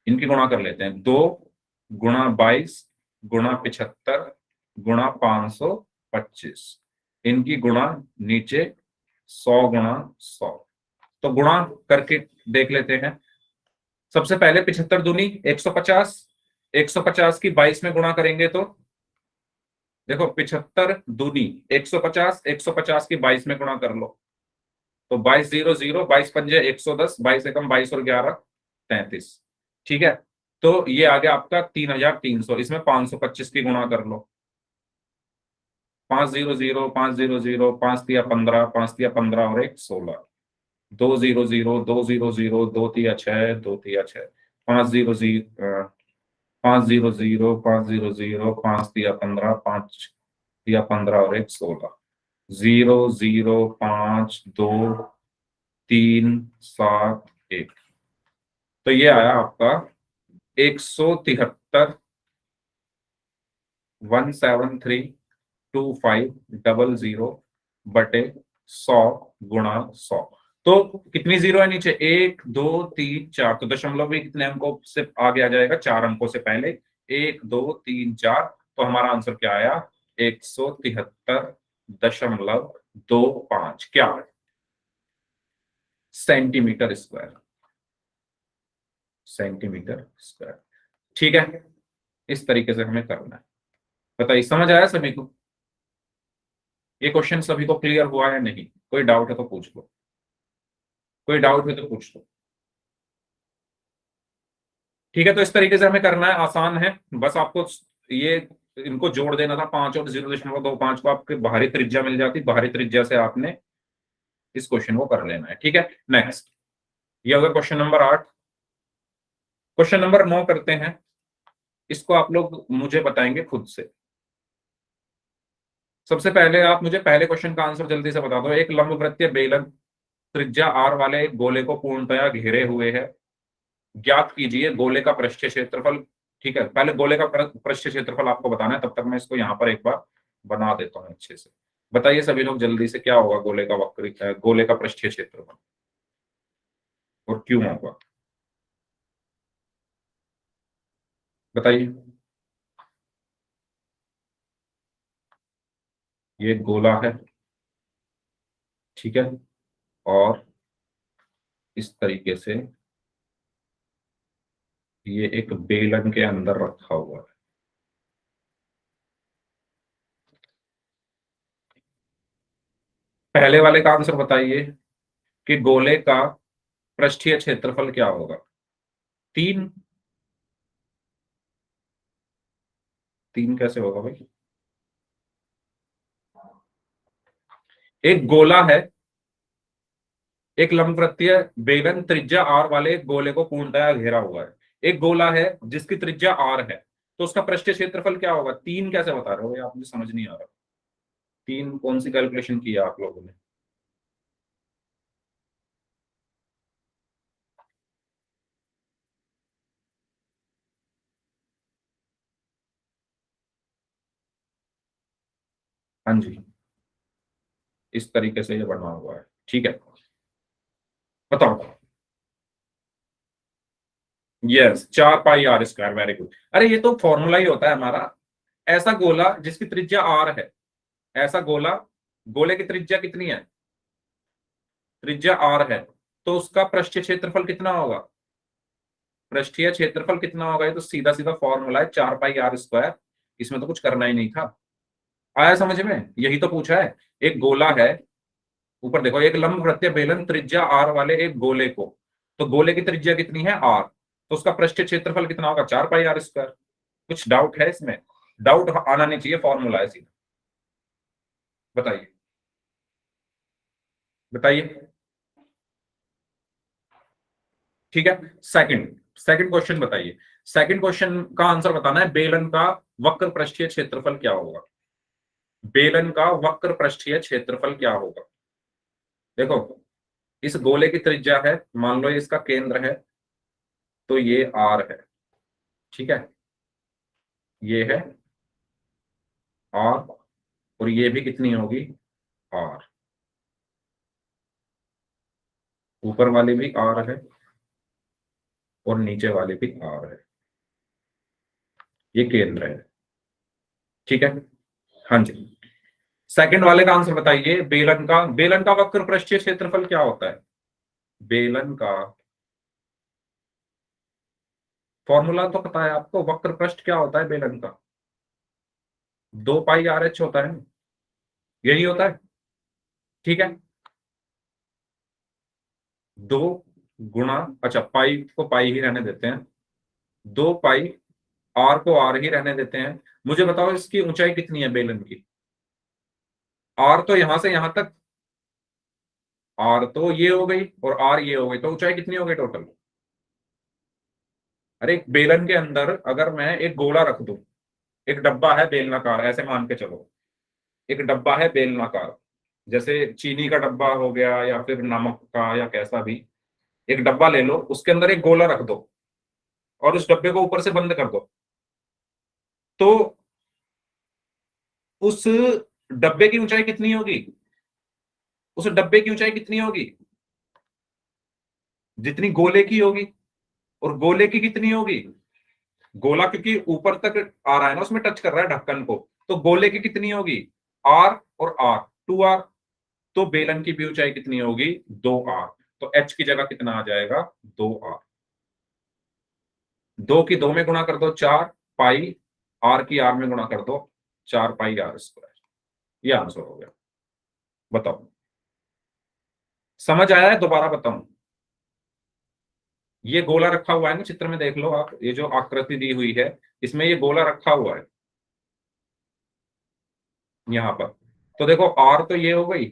इनकी गुणा कर लेते हैं, 2 × 22 गुणा 75 गुणा 525, इनकी गुणा नीचे 100 × 100, तो गुणा करके देख लेते हैं। सबसे पहले 75 दूनी 150, 150 की 22 में गुणा करेंगे तो देखो 75 दूनी 150, 150 की 22 में गुणा कर लो, तो 22 0 0, 22 पंजे 110, 22 एकम 22 और 11 33। ठीक है, तो ये आ गया आपका 3300, इसमें 525 की गुणा कर लो, 5 0 0, 5 0 0, 5 तिया 15, 5 तिया 15 और 1 16, 2 0 0, 2 0 0, 2 तिया 6, 2 तिया 6, 5 0 0, 5 0 0, 5 0 0, 5 तिया 15, 5 तिया 15 और 1 16, 0 0 5 2 3 7 1, तो ये आया आपका 173, 1732500/100 गुणा 100। तो कितनी जीरो है नीचे, 1 2 3 4, तो दशमलव भी कितने अंकों से आगे आ जाएगा, 4 अंकों से पहले, 1 2 3 4, तो हमारा आंसर क्या आया, 173.25 क्या, सेंटीमीटर स्क्वायर। Centimetre square. ठीक है, इस तरीके से हमें करना है। बताइए समझ आया सभी को? ये क्वेश्चन सभी को क्लियर हुआ है नहीं? कोई डाउट है तो पूछ लो, कोई डाउट है तो पूछ लो। ठीक है, तो इस तरीके से हमें करना है, आसान है। बस आपको ये इनको जोड़ देना था, 5 और 0.25 को आपके बाहरी त्रिज्या मिल जाती, बाहरी त्रिज्या से आपने इस क्वेश्चन को कर लेना है। ठीक है, नेक्स्ट ये होगा क्वेश्चन नंबर 8। क्वेश्चन नंबर 9 करते हैं। इसको आप लोग मुझे बताएंगे खुद से। सबसे पहले आप मुझे पहले क्वेश्चन का आंसर जल्दी से बता दो। एक लंबवृत्तीय बेलन त्रिज्या r वाले एक गोले को पूर्णतया घेरे हुए है। ज्ञात कीजिए गोले का पृष्ठीय क्षेत्रफल। ठीक है, पहले गोले का पृष्ठीय क्षेत्रफल आपको बताना है, तब तक मैं इसको यहाँ पर एक बार बना देता हूँ अच्छे से। बताइए सभी लोग जल्दी से, क्या होगा गोले का वक्र, गोले का पृष्ठीय क्षेत्रफल और क्यों होगा? बताइए। ये गोला है, ठीक है, और इस तरीके से ये एक बेलन के अंदर रखा हुआ है। पहले वाले का आंसर बताइए कि गोले का पृष्ठीय क्षेत्रफल क्या होगा? 3। 3 कैसे होगा भाई? एक गोला है, एक लंबवृत्तीय बेलन त्रिज्या r वाले एक गोले को पूर्णतया घेरा हुआ है। एक गोला है जिसकी त्रिज्या r है, तो उसका पृष्ठीय क्षेत्रफल क्या होगा? 3 कैसे बता रहे हो? ये आप मुझे समझ नहीं आ रहा। 3 कौन सी कैलकुलेशन की है आप लोगों ने? हाँ जी, इस तरीके से ये बना हुआ है। ठीक है, बताओ। यस, 4 पाई r स्क्वायर, वेरी गुड। अरे ये तो फॉर्मूला ही होता है हमारा। ऐसा गोला जिसकी त्रिज्या r है, ऐसा गोला, गोले की त्रिज्या कितनी है? त्रिज्या r है, तो उसका पृष्ठीय क्षेत्रफल कितना होगा? पृष्ठीय क्षेत्रफल कितना होगा? ये तो सीधा सीधा फॉर्मूला है, 4 पाई r स्क्वायर। इसमें तो कुछ करना ही नहीं था। आया समझ में? यही तो पूछा है। एक गोला है, ऊपर देखो, एक लंबवृत्तीय बेलन त्रिज्या r वाले एक गोले को, तो गोले की त्रिज्या कितनी है? r, तो उसका पृष्ठीय क्षेत्रफल कितना होगा? 4 पाई r स्क्वायर। कुछ डाउट है इसमें? डाउट आना नहीं चाहिए, फॉर्मूला है सीधा। बताइए, बताइए। ठीक है, सेकंड सेकंड क्वेश्चन बताइए। सेकंड क्वेश्चन का आंसर बताना है, बेलन का वक्र पृष्ठीय क्षेत्रफल क्या होगा? बेलन का वक्र पृष्ठीय क्षेत्रफल क्या होगा? देखो, इस गोले की त्रिज्या है, मान लो ये इसका केंद्र है, तो ये r है। ठीक है, ये है r, और ये भी कितनी होगी? r। ऊपर वाले भी r है और नीचे वाले भी r है। ये केंद्र है। ठीक है, हाँ जी। सेकंड वाले का आंसर बताइए। बेलन का वक्र पृष्ठीय क्षेत्रफल क्या होता है? बेलन का फॉर्मूला तो पता है आपको, वक्र पृष्ठ क्या होता है बेलन का? 2 पाई r h होता है ना? यही होता है। ठीक है, 2 गुणा, अच्छा पाई को पाई ही रहने देते हैं, 2 पाई, r को r ही रहने देते हैं। मुझे बताओ इसकी ऊंचाई कितनी है बेलन की? r तो यहां से यहां तक, r तो ये हो गई और r ये हो गई, तो ऊंचाई कितनी हो गई टोटल? अरे एक बेलन के अंदर अगर मैं एक गोला रख दूं, एक डब्बा है बेलनाकार, ऐसे मान के चलो, एक डब्बा है बेलनाकार, जैसे चीनी का डब्बा हो गया या फिर नमक का या कैसा भी, एक डब्बा ले लो, उसके अंदर एक गोला रख दो और उस डब्बे को ऊपर से बंद कर दो, तो उस डब्बे की ऊंचाई कितनी होगी? उस डब्बे की ऊंचाई कितनी होगी? जितनी गोले की होगी। और गोले की कितनी होगी? गोला क्योंकि ऊपर तक आ रहा है ना, उसमें टच कर रहा है ढक्कन को, तो गोले की कितनी होगी? r और r, 2r। तो बेलन की भी ऊंचाई कितनी होगी? 2r। तो h की जगह कितना आ जाएगा? 2r। 2 की 2 में गुणा कर दो 4 पाई, r की r में गुणा कर दो 4 पाई r स्क्वायर। ये आंसर हो गया। बताओ, समझ आया है? दोबारा बताऊं, ये गोला रखा हुआ है ना चित्र में, देख लो आप, ये जो आकृति दी हुई है इसमें ये गोला रखा हुआ है यहां पर। तो देखो r तो ये हो गई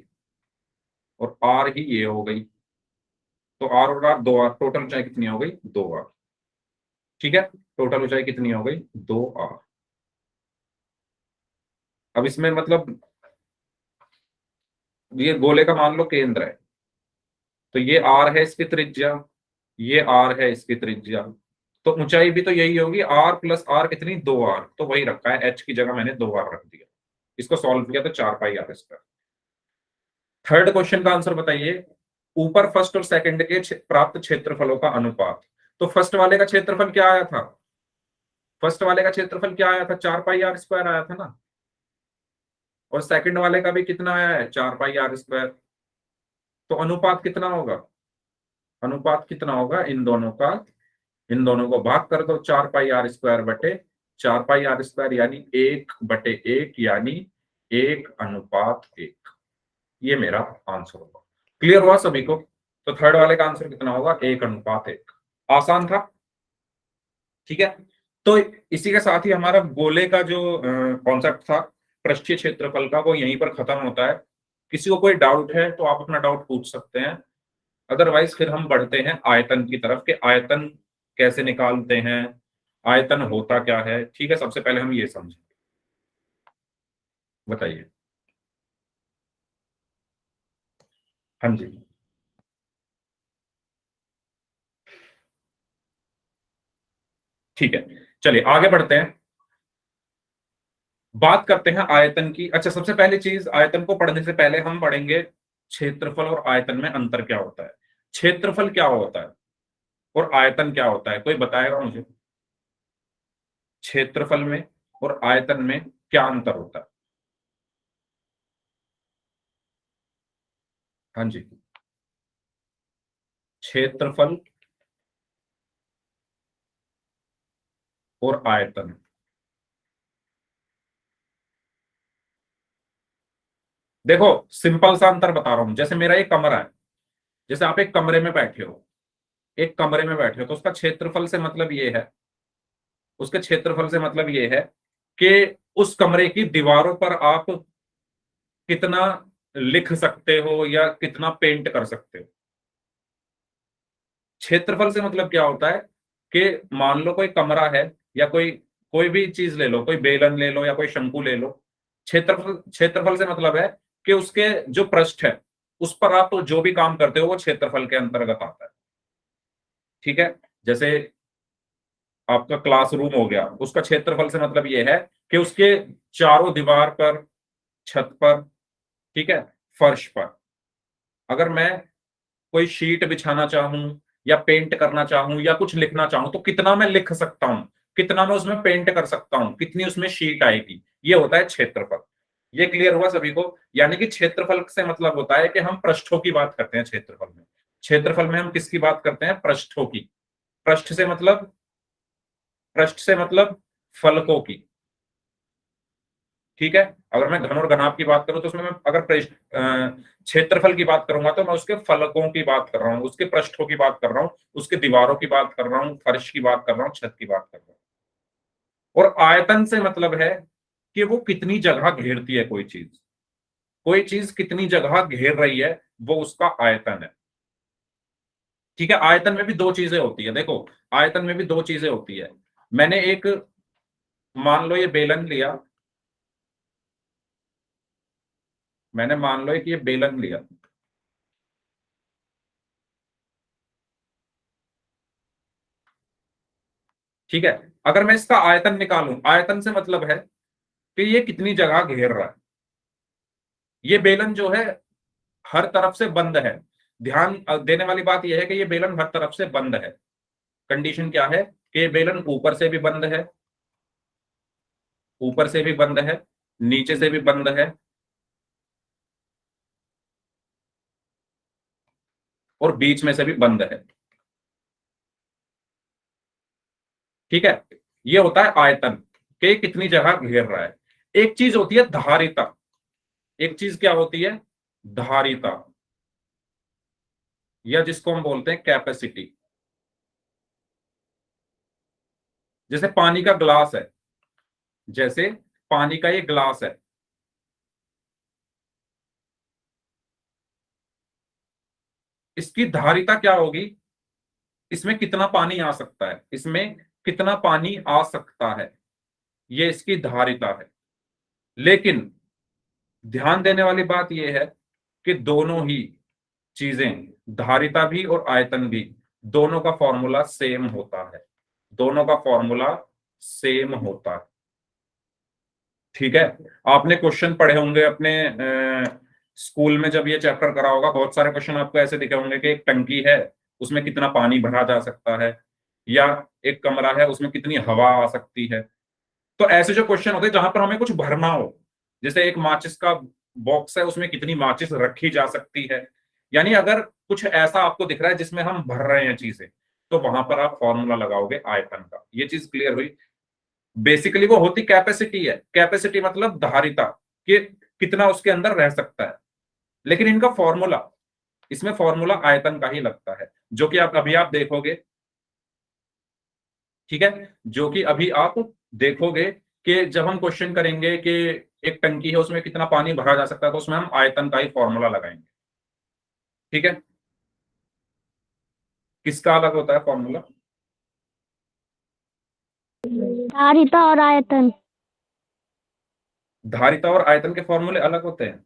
और r ही ये हो गई, तो r और r, 2r, टोटल ऊंचाई कितनी हो गई? 2r। ठीक है, टोटल ऊंचाई कितनी हो गई? 2r। अब इसमें मतलब ये गोले का मान लो केंद्र है, तो ये r है इसकी त्रिज्या, ये r है इसकी त्रिज्या, तो ऊंचाई भी तो यही होगी, r प्लस r कितनी? 2r। तो वही रखा है, h की जगह मैंने 2r रख दिया। इसको सॉल्व किया तो 4 पाई r स्क्वायर। थर्ड क्वेश्चन का आंसर बताइए, ऊपर फर्स्ट और सेकंड के प्राप्त क्षेत्रफलों का अनुपात। तो फर्स्ट वाले का क्षेत्रफल क्या आया था? फर्स्ट वाले का क्षेत्रफल क्या आया था? 4 पाई r स्क्वायर आया था ना। और सेकंड वाले का भी कितना आया है? 4 पाई r स्क्वायर। तो अनुपात कितना होगा? अनुपात कितना होगा इन दोनों को भाग कर दो, 4 पाई r स्क्वायर बटे 4 पाई r स्क्वायर, यानी 1/1, यानी 1:1। ये मेरा आंसर होगा। क्लियर हुआ सभी को? तो थर्ड वाले का आंसर कितना होगा? 1:1। आसान था। ठीक है, तो इसी के साथ ही हमारा गोले का जो कॉन्सेप्ट था पृष्ठीय क्षेत्रफल का, वो यहीं पर खत्म होता है। किसी को कोई डाउट है तो आप अपना डाउट पूछ सकते हैं, अदरवाइज फिर हम बढ़ते हैं आयतन की तरफ कि आयतन कैसे निकालते हैं, आयतन होता क्या है। ठीक है, सबसे पहले हम ये समझें। बताइए। हाँ जी, ठीक है, चलिए आगे बढ़ते हैं, बात करते हैं आयतन की। अच्छा, सबसे पहली चीज, आयतन को पढ़ने से पहले हम पढ़ेंगे क्षेत्रफल और आयतन में अंतर क्या होता है। क्षेत्रफल क्या होता है और आयतन क्या होता है, कोई बताएगा मुझे? क्षेत्रफल में और आयतन में क्या अंतर होता है? हाँ जी, क्षेत्रफल और आयतन। देखो, सिंपल सा अंतर बता रहा हूं, जैसे मेरा एक कमरा है, जैसे आप एक कमरे में बैठे हो, एक कमरे में बैठे हो, तो उसका क्षेत्रफल से मतलब ये है, उसके क्षेत्रफल से मतलब ये है कि उस कमरे की दीवारों पर आप कितना लिख सकते हो या कितना पेंट कर सकते हो। क्षेत्रफल से मतलब क्या होता है कि मान लो कोई कमरा है, या कोई कोई भी चीज ले लो, कोई बेलन ले लो या कोई शंकु ले लो, क्षेत्रफल से मतलब है कि उसके जो पृष्ठ है उस पर आप तो जो भी काम करते हो वो क्षेत्रफल के अंतर्गत आता है। ठीक है, जैसे आपका क्लासरूम हो गया, उसका क्षेत्रफल से मतलब ये है कि उसके चारों दीवार पर, छत पर, ठीक है, फर्श पर, अगर मैं कोई शीट बिछाना चाहूं या पेंट करना चाहूं या कुछ लिखना चाहूं तो कितना मैं लिख सकता हूं, कितना मैं उसमें पेंट कर सकता हूं, कितनी उसमें शीट आएगी, ये होता है क्षेत्रफल। ये क्लियर हुआ सभी को? यानी कि क्षेत्रफल से मतलब होता है कि हम पृष्ठों की बात करते हैं क्षेत्रफल में। क्षेत्रफल में हम किसकी बात करते हैं? पृष्ठों की। पृष्ठ से मतलब, पृष्ठ से मतलब फलकों की। ठीक है, अगर मैं घन और घनाभ की बात करूं तो उसमें मैं अगर क्षेत्रफल की बात करूंगा तो मैं उसके फलकों की बात कर रहा हूं, उसके पृष्ठों की बात कर रहा हूं, उसके दीवारों की बात कर रहा हूं, फर्श की बात कर रहा हूं, छत की बात कर रहा हूं। और आयतन से मतलब है कि वो कितनी जगह घेरती है कोई चीज, कोई चीज कितनी जगह घेर रही है, वो उसका आयतन है। ठीक है, आयतन में भी दो चीजें होती है, देखो, आयतन में भी दो चीजें होती है। मैंने एक, मान लो ये बेलन लिया, मैंने मान लो एक ये बेलन लिया, ठीक है, अगर मैं इसका आयतन निकालूं, आयतन से मतलब है कि ये कितनी जगह घेर रहा है। ये बेलन जो है हर तरफ से बंद है। ध्यान देने वाली बात यह है कि ये बेलन हर तरफ से बंद है। कंडीशन क्या है कि ये बेलन ऊपर से भी बंद है, ऊपर से भी बंद है, नीचे से भी बंद है, और बीच में से भी बंद है। ठीक है, ये होता है आयतन के कितनी जगह घेर रहा है। एक चीज होती है धारिता, एक चीज क्या होती है, धारिता, या जिसको हम बोलते हैं कैपेसिटी। जैसे पानी का ग्लास है, जैसे पानी का ये ग्लास है, इसकी धारिता क्या होगी, इसमें कितना पानी आ सकता है, इसमें कितना पानी आ सकता है, ये इसकी धारिता है। लेकिन ध्यान देने वाली बात यह है कि दोनों ही चीजें, धारिता भी और आयतन भी, दोनों का फॉर्मूला सेम होता है, दोनों का फॉर्मूला सेम होता है। ठीक है, आपने क्वेश्चन पढ़े होंगे अपने स्कूल में, जब ये चैप्टर करा होगा, बहुत सारे क्वेश्चन आपको ऐसे दिखे होंगे कि एक टंकी है, उसमें कितना पानी भरा जा सकता है, या एक कमरा है, उसमें कितनी हवा आ सकती है। तो ऐसे जो क्वेश्चन होते हैं जहां पर हमें कुछ भरना हो, जैसे एक माचिस का बॉक्स है, उसमें कितनी माचिस रखी जा सकती है, यानी अगर कुछ ऐसा आपको दिख रहा है जिसमें हम भर रहे हैं चीजें, तो वहां पर आप फॉर्मूला लगाओगे आयतन का। ये चीज क्लियर हुई। बेसिकली वो होती कैपेसिटी है, कैपेसिटी मतलब धारिता, कि कितना उसके अंदर रह सकता है। लेकिन इनका फॉर्मूला, इसमें फॉर्मूला आयतन का ही लगता है, जो कि आप अभी आप देखोगे। ठीक है, जो कि अभी आप देखोगे कि जब हम क्वेश्चन करेंगे कि एक टंकी है, उसमें कितना पानी भरा जा सकता है, तो उसमें हम आयतन का ही फॉर्मूला लगाएंगे। ठीक है, किसका अलग होता है फॉर्मूला? धारिता और आयतन। धारिता और आयतन के फॉर्मूले अलग होते हैं।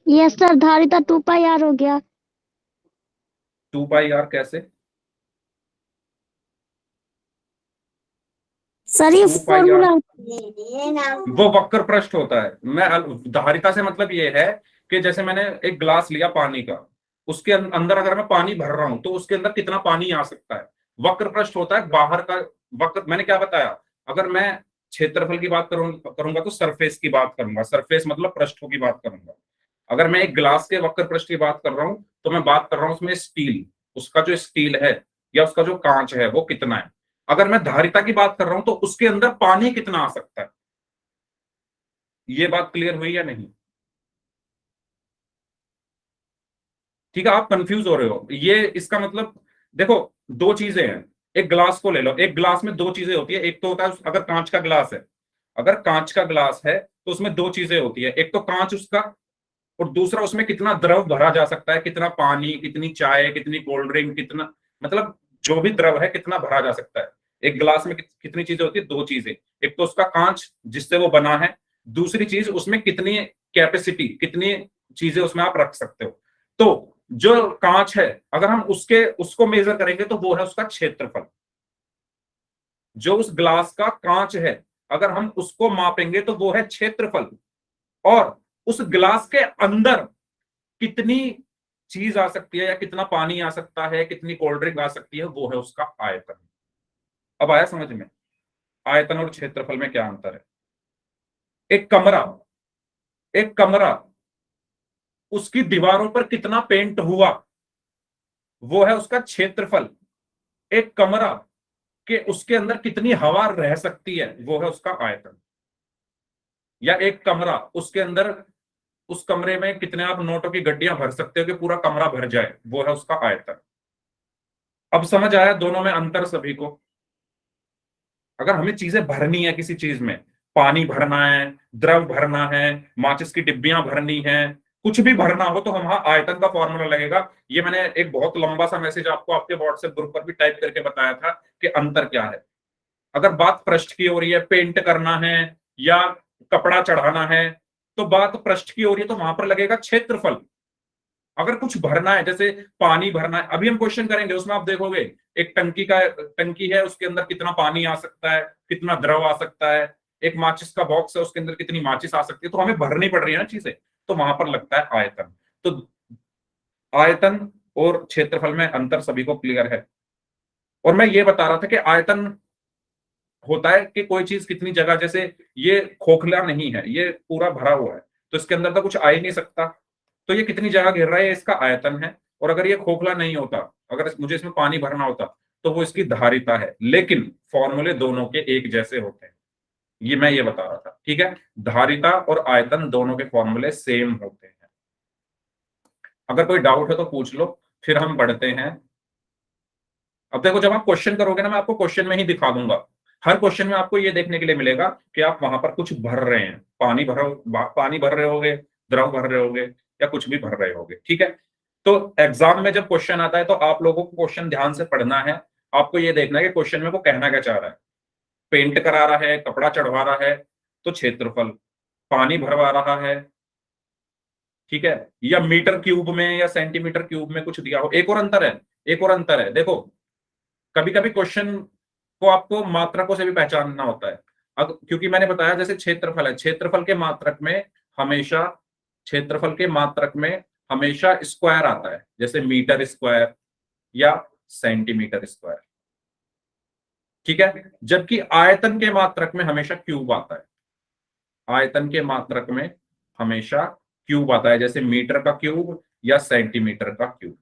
यस सर, धारिता 2πr हो गया। 2πr कैसे? सर ये 2πr फॉर्मूला वो वक्र पृष्ठ होता है। मैं धारिता से मतलब ये है कि जैसे मैंने एक ग्लास लिया पानी का, उसके अंदर अगर मैं पानी भर रहा हूं तो उसके अंदर कितना पानी आ सकता है। वक्र पृष्ठ होता है बाहर का वक्र। मैंने क्या बताया, अगर मैं क्षेत्रफल की बात करूंगा तो सरफेस की बात करूंगा, सरफेस मतलब पृष्ठों की बात करूंगा। अगर मैं एक ग्लास के वक्र पृष्ठ की बात कर रहा हूं तो मैं बात कर रहा हूं उसमें स्टील, उसका जो स्टील है या उसका जो कांच है वो कितना है। अगर मैं धारिता की बात कर रहा हूं तो उसके अंदर पानी कितना आ सकता है। ये बात क्लियर हुई या नहीं? ठीक है, आप कंफ्यूज हो रहे हो। ये इसका मतलब देखो, दो चीजें हैं। एक ग्लास को ले लो, एक ग्लास में दो चीजें होती है। एक तो होता है अगर कांच का ग्लास है, अगर कांच का ग्लास है तो उसमें दो चीजें होती है, एक तो कांच उसका, और दूसरा उसमें कितना द्रव भरा जा सकता है, कितना पानी, कितनी चाय, कितनी कोल्ड ड्रिंक, कितना, मतलब जो भी द्रव है कितना भरा जा सकता है। एक गिलास में कितनी चीजें होती है, दो चीजें। एक तो उसका कांच जिससे वो बना है, दूसरी चीज उसमें कितनी कैपेसिटी, कितनी चीजें उसमें आप रख सकते हो। तो जो कांच है, अगर हम उसको मेजर करेंगे तो वो है उसका क्षेत्रफल। जो उस ग्लास का कांच है, अगर हम उसको मापेंगे तो वो है क्षेत्रफल। और उस ग्लास के अंदर कितनी चीज आ सकती है, या कितना पानी आ सकता है, कितनी कोल्ड ड्रिंक आ सकती है, वो है उसका आयतन। अब आया समझ में, आयतन और क्षेत्रफल में क्या अंतर है। एक कमरा, एक कमरा, उसकी दीवारों पर कितना पेंट हुआ, वो है उसका क्षेत्रफल। एक कमरा के उसके अंदर कितनी हवा रह सकती है, वो है उसका आयतन। या एक कमरा, उसके अंदर, उस कमरे में कितने आप नोटों की गड्डियां भर सकते हो कि पूरा कमरा भर जाए, वो है उसका आयतन। अब समझ आया दोनों में अंतर सभी को? अगर हमें चीजें भरनी है, किसी चीज में पानी भरना है, द्रव भरना है, माचिस की डिब्बियां भरनी है, कुछ भी भरना हो, तो हम आयतन का फॉर्मूला लगेगा। ये मैंने एक बहुत लंबा सा मैसेज आपको आपके व्हाट्सएप ग्रुप पर भी टाइप करके बताया था कि अंतर क्या है। अगर बात पृष्ठ की हो रही है, पेंट करना है या कपड़ा चढ़ाना है, तो बात पृष्ठ की हो रही है, तो वहां पर लगेगा क्षेत्रफल। अगर कुछ भरना है, जैसे पानी भरना है, अभी हम क्वेश्चन करेंगे उसमें आप देखोगे, एक टंकी है, उसके अंदर कितना पानी आ सकता है, कितना द्रव आ सकता है। एक माचिस का बॉक्स है, उसके अंदर कितनी माचिस आ सकती है, तो हमें भरनी पड़ रही है ना चीजें, तो वहां पर लगता है आयतन। तो आयतन और क्षेत्रफल में अंतर सभी को क्लियर है। और मैं ये बता रहा था कि आयतन होता है कि कोई चीज कितनी जगह, जैसे ये खोखला नहीं है, ये पूरा भरा हुआ है, तो इसके अंदर तो कुछ आ ही नहीं सकता, तो ये कितनी जगह घेर रहा है, ये इसका आयतन है। और अगर ये खोखला नहीं होता, अगर मुझे इसमें पानी भरना होता, तो वो इसकी धारिता है, लेकिन फॉर्मूले दोनों के एक जैसे होते हैं, ये मैं ये बता रहा था। ठीक है, धारिता और आयतन दोनों के फॉर्मूले सेम होते हैं। अगर कोई डाउट है तो पूछ लो, फिर हम बढ़ते हैं। अब देखो, जब आप क्वेश्चन करोगे ना, मैं आपको क्वेश्चन में ही दिखा दूंगा। हर क्वेश्चन में आपको ये देखने के लिए मिलेगा कि आप वहां पर कुछ भर रहे हैं, पानी भर रहे होगे, द्रव भर रहे होगे, या कुछ भी भर रहे होगे। ठीक है, तो एग्जाम में जब क्वेश्चन आता है तो आप लोगों को क्वेश्चन ध्यान से पढ़ना है। आपको ये देखना है कि क्वेश्चन में वो कहना क्या चाह रहा है। पेंट करा रहा है, कपड़ा चढ़वा रहा है, तो क्षेत्रफल। पानी भरवा रहा है, ठीक है, या मीटर क्यूब में या सेंटीमीटर क्यूब में कुछ दिया हो। एक और अंतर है, एक और अंतर है, देखो, कभी कभी क्वेश्चन को आपको मात्रकों से भी पहचानना होता है। अब क्योंकि मैंने बताया, जैसे क्षेत्रफल है, क्षेत्रफल के मात्रक में हमेशा, क्षेत्रफल के मात्रक में हमेशा स्क्वायर आता है, जैसे मीटर स्क्वायर या सेंटीमीटर स्क्वायर। ठीक है, जबकि आयतन के मात्रक में हमेशा क्यूब आता है। आयतन के मात्रक में हमेशा क्यूब आता है, जैसे मीटर का क्यूब या सेंटीमीटर का क्यूब।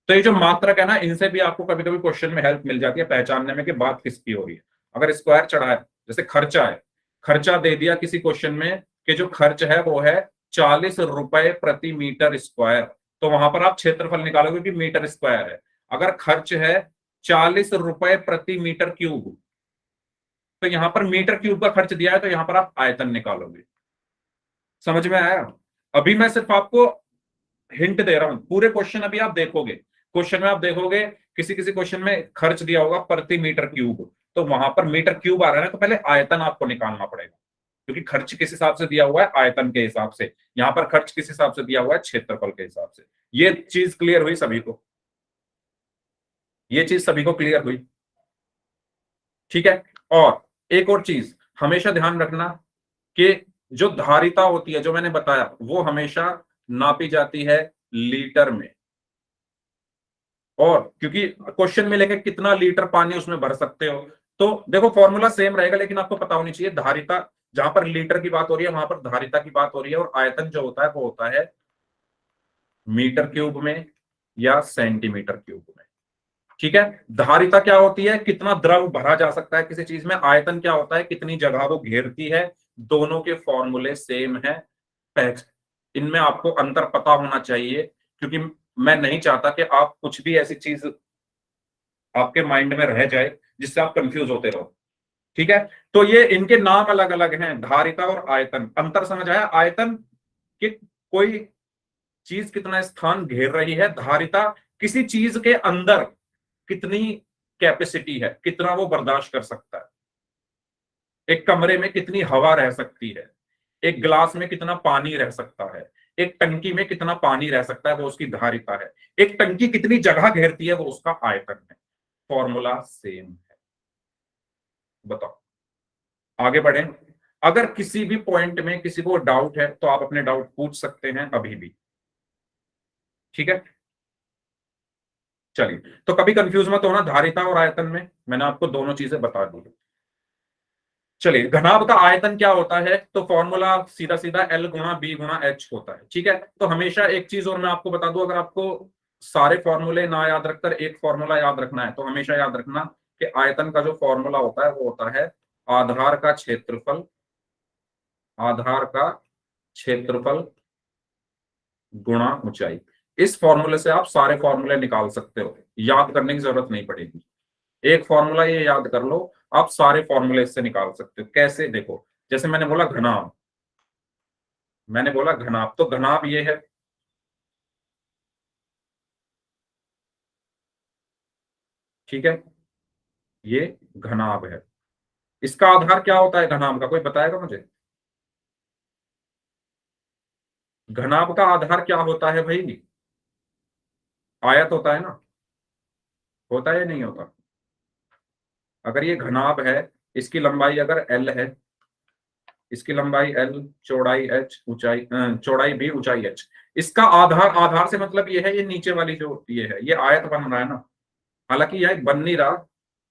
तो ये जो मात्रक है ना, इनसे भी आपको कभी कभी क्वेश्चन में हेल्प मिल जाती है पहचानने में कि बात किसकी हो रही है। अगर स्क्वायर चढ़ा है, जैसे खर्चा है, खर्चा दे दिया किसी क्वेश्चन में कि जो खर्च है वो है 40 रुपए प्रति मीटर स्क्वायर, तो वहां पर आप क्षेत्रफल निकालोगे कि मीटर स्क्वायर है। अगर खर्च है 40 रुपए प्रति मीटर क्यूब, तो यहां पर मीटर क्यूब का खर्च दिया है, तो यहां पर आप आयतन निकालोगे। समझ में आया? अभी मैं सिर्फ आपको हिंट दे रहा हूं, पूरे क्वेश्चन अभी आप देखोगे, क्वेश्चन में आप देखोगे किसी किसी क्वेश्चन में खर्च दिया होगा प्रति मीटर क्यूब, तो वहां पर मीटर क्यूब आ रहा है ना, तो पहले आयतन आपको निकालना पड़ेगा, क्योंकि खर्च किस हिसाब से दिया हुआ है, आयतन के हिसाब से। यहां पर खर्च किस हिसाब से दिया हुआ है, क्षेत्रफल के हिसाब से। ये चीज क्लियर हुई सभी को? ये चीज सभी को क्लियर हुई? ठीक है। और एक और चीज हमेशा ध्यान रखना कि जो धारिता होती है, जो मैंने बताया, वो हमेशा नापी जाती है लीटर में। और क्योंकि क्वेश्चन में लेके कितना लीटर पानी उसमें भर सकते हो, तो देखो फॉर्मूला सेम रहेगा, लेकिन आपको पता होनी चाहिए धारिता, जहां पर लीटर की बात हो रही है वहां पर धारिता की बात हो रही है, और आयतन जो होता है वो होता है मीटर क्यूब में या सेंटीमीटर क्यूब में। ठीक है, धारिता क्या होती है, कितना द्रव भरा जा सकता है किसी चीज में। आयतन क्या होता है, कितनी जगह वो घेरती है। दोनों के फॉर्मूले सेम है। इनमें आपको अंतर पता होना चाहिए, क्योंकि मैं नहीं चाहता कि आप कुछ भी ऐसी चीज आपके माइंड में रह जाए जिससे आप कंफ्यूज होते रहो। ठीक है, तो ये इनके नाम अलग अलग हैं, धारिता और आयतन। अंतर समझ आया? आयतन कि कोई चीज कितना स्थान घेर रही है, धारिता किसी चीज के अंदर कितनी कैपेसिटी है, कितना वो बर्दाश्त कर सकता है। एक कमरे में कितनी हवा रह सकती है, एक गिलास में कितना पानी रह सकता है, एक टंकी में कितना पानी रह सकता है, वो उसकी धारिता है। एक टंकी कितनी जगह घेरती है, वो उसका आयतन है। फॉर्मूला सेम है। बताओ, आगे बढ़े। अगर किसी भी पॉइंट में किसी को डाउट है तो आप अपने डाउट पूछ सकते हैं अभी भी। ठीक है, चलिए, तो कभी कंफ्यूज मत होना धारिता और आयतन में, मैंने आपको दोनों चीजें बता दी। चलिए, घनाभ का आयतन क्या होता है, तो फॉर्मूला सीधा सीधा L गुणा B गुणा H होता है। ठीक है, तो हमेशा एक चीज और मैं आपको बता दूं, अगर आपको सारे फॉर्मूले ना याद रखकर एक फॉर्मूला याद रखना है, तो हमेशा याद रखना कि आयतन का जो फॉर्मूला होता है वो होता है आधार का क्षेत्रफल, आधार का क्षेत्रफल गुणा ऊंचाई। इस फॉर्मूले से आप सारे फॉर्मूले निकाल सकते हो, याद करने की जरूरत नहीं पड़ेगी। एक फॉर्मूला ये याद कर लो, आप सारे फॉर्मूले इससे निकाल सकते हो। कैसे? देखो, जैसे मैंने बोला घनाभ, मैंने बोला घनाभ, तो घनाभ ये है, ठीक है, ये घनाभ है। इसका आधार क्या होता है घनाभ का, कोई बताएगा मुझे? घनाभ का आधार क्या होता है भाई? आयत होता है ना, होता है या नहीं होता? अगर ये घनाभ है, इसकी लंबाई अगर L है, इसकी लंबाई L, चौड़ाई H, ऊंचाई चौड़ाई B, ऊंचाई H, इसका आधार, आधार से मतलब ये है, ये नीचे वाली जो ये है, ये आयत बन रहा है ना। हालांकि यह बन नहीं रहा,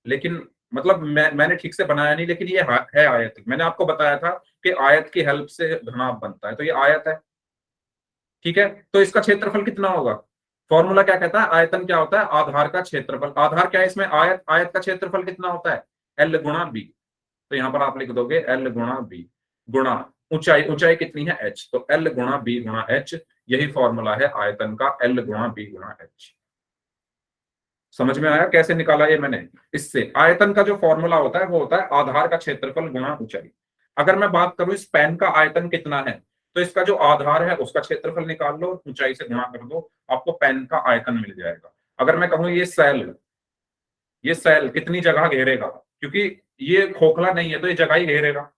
लेकिन मतलब मैंने ठीक से बनाया नहीं, लेकिन ये है आयत। मैंने आपको बताया था कि आयत की हेल्प से घनाभ बनता है, तो ये आयत है। ठीक है, तो इसका क्षेत्रफल कितना होगा? फॉर्मूला क्या कहता है, आयतन क्या होता है, आधार का क्षेत्रफल। आधार क्या है इसमें, आयत, आयत का क्षेत्रफल कितना होता है, एल गुणा बी। तो यहां पर आप लिख दोगे एल गुणा बी गुणा ऊंचाई, ऊंचाई कितनी है एच, तो एल गुणा बी गुणा एच, यही फॉर्मूला है आयतन का, एल गुणा बी गुणा एच। समझ में आया कैसे निकाला ये मैंने। इससे आयतन का जो फॉर्मूला होता है वो होता है आधार का क्षेत्रफल गुणा ऊंचाई। अगर मैं बात करूं इस पेन का आयतन कितना है, तो इसका जो आधार है उसका क्षेत्रफल निकाल लो, ऊंचाई से गुणा कर दो, आपको पेन का आयतन मिल जाएगा। अगर मैं कहूं ये सेल कितनी जगह घेरेगा, क्योंकि ये खोखला नहीं है तो ये जगह ही घेरेगा,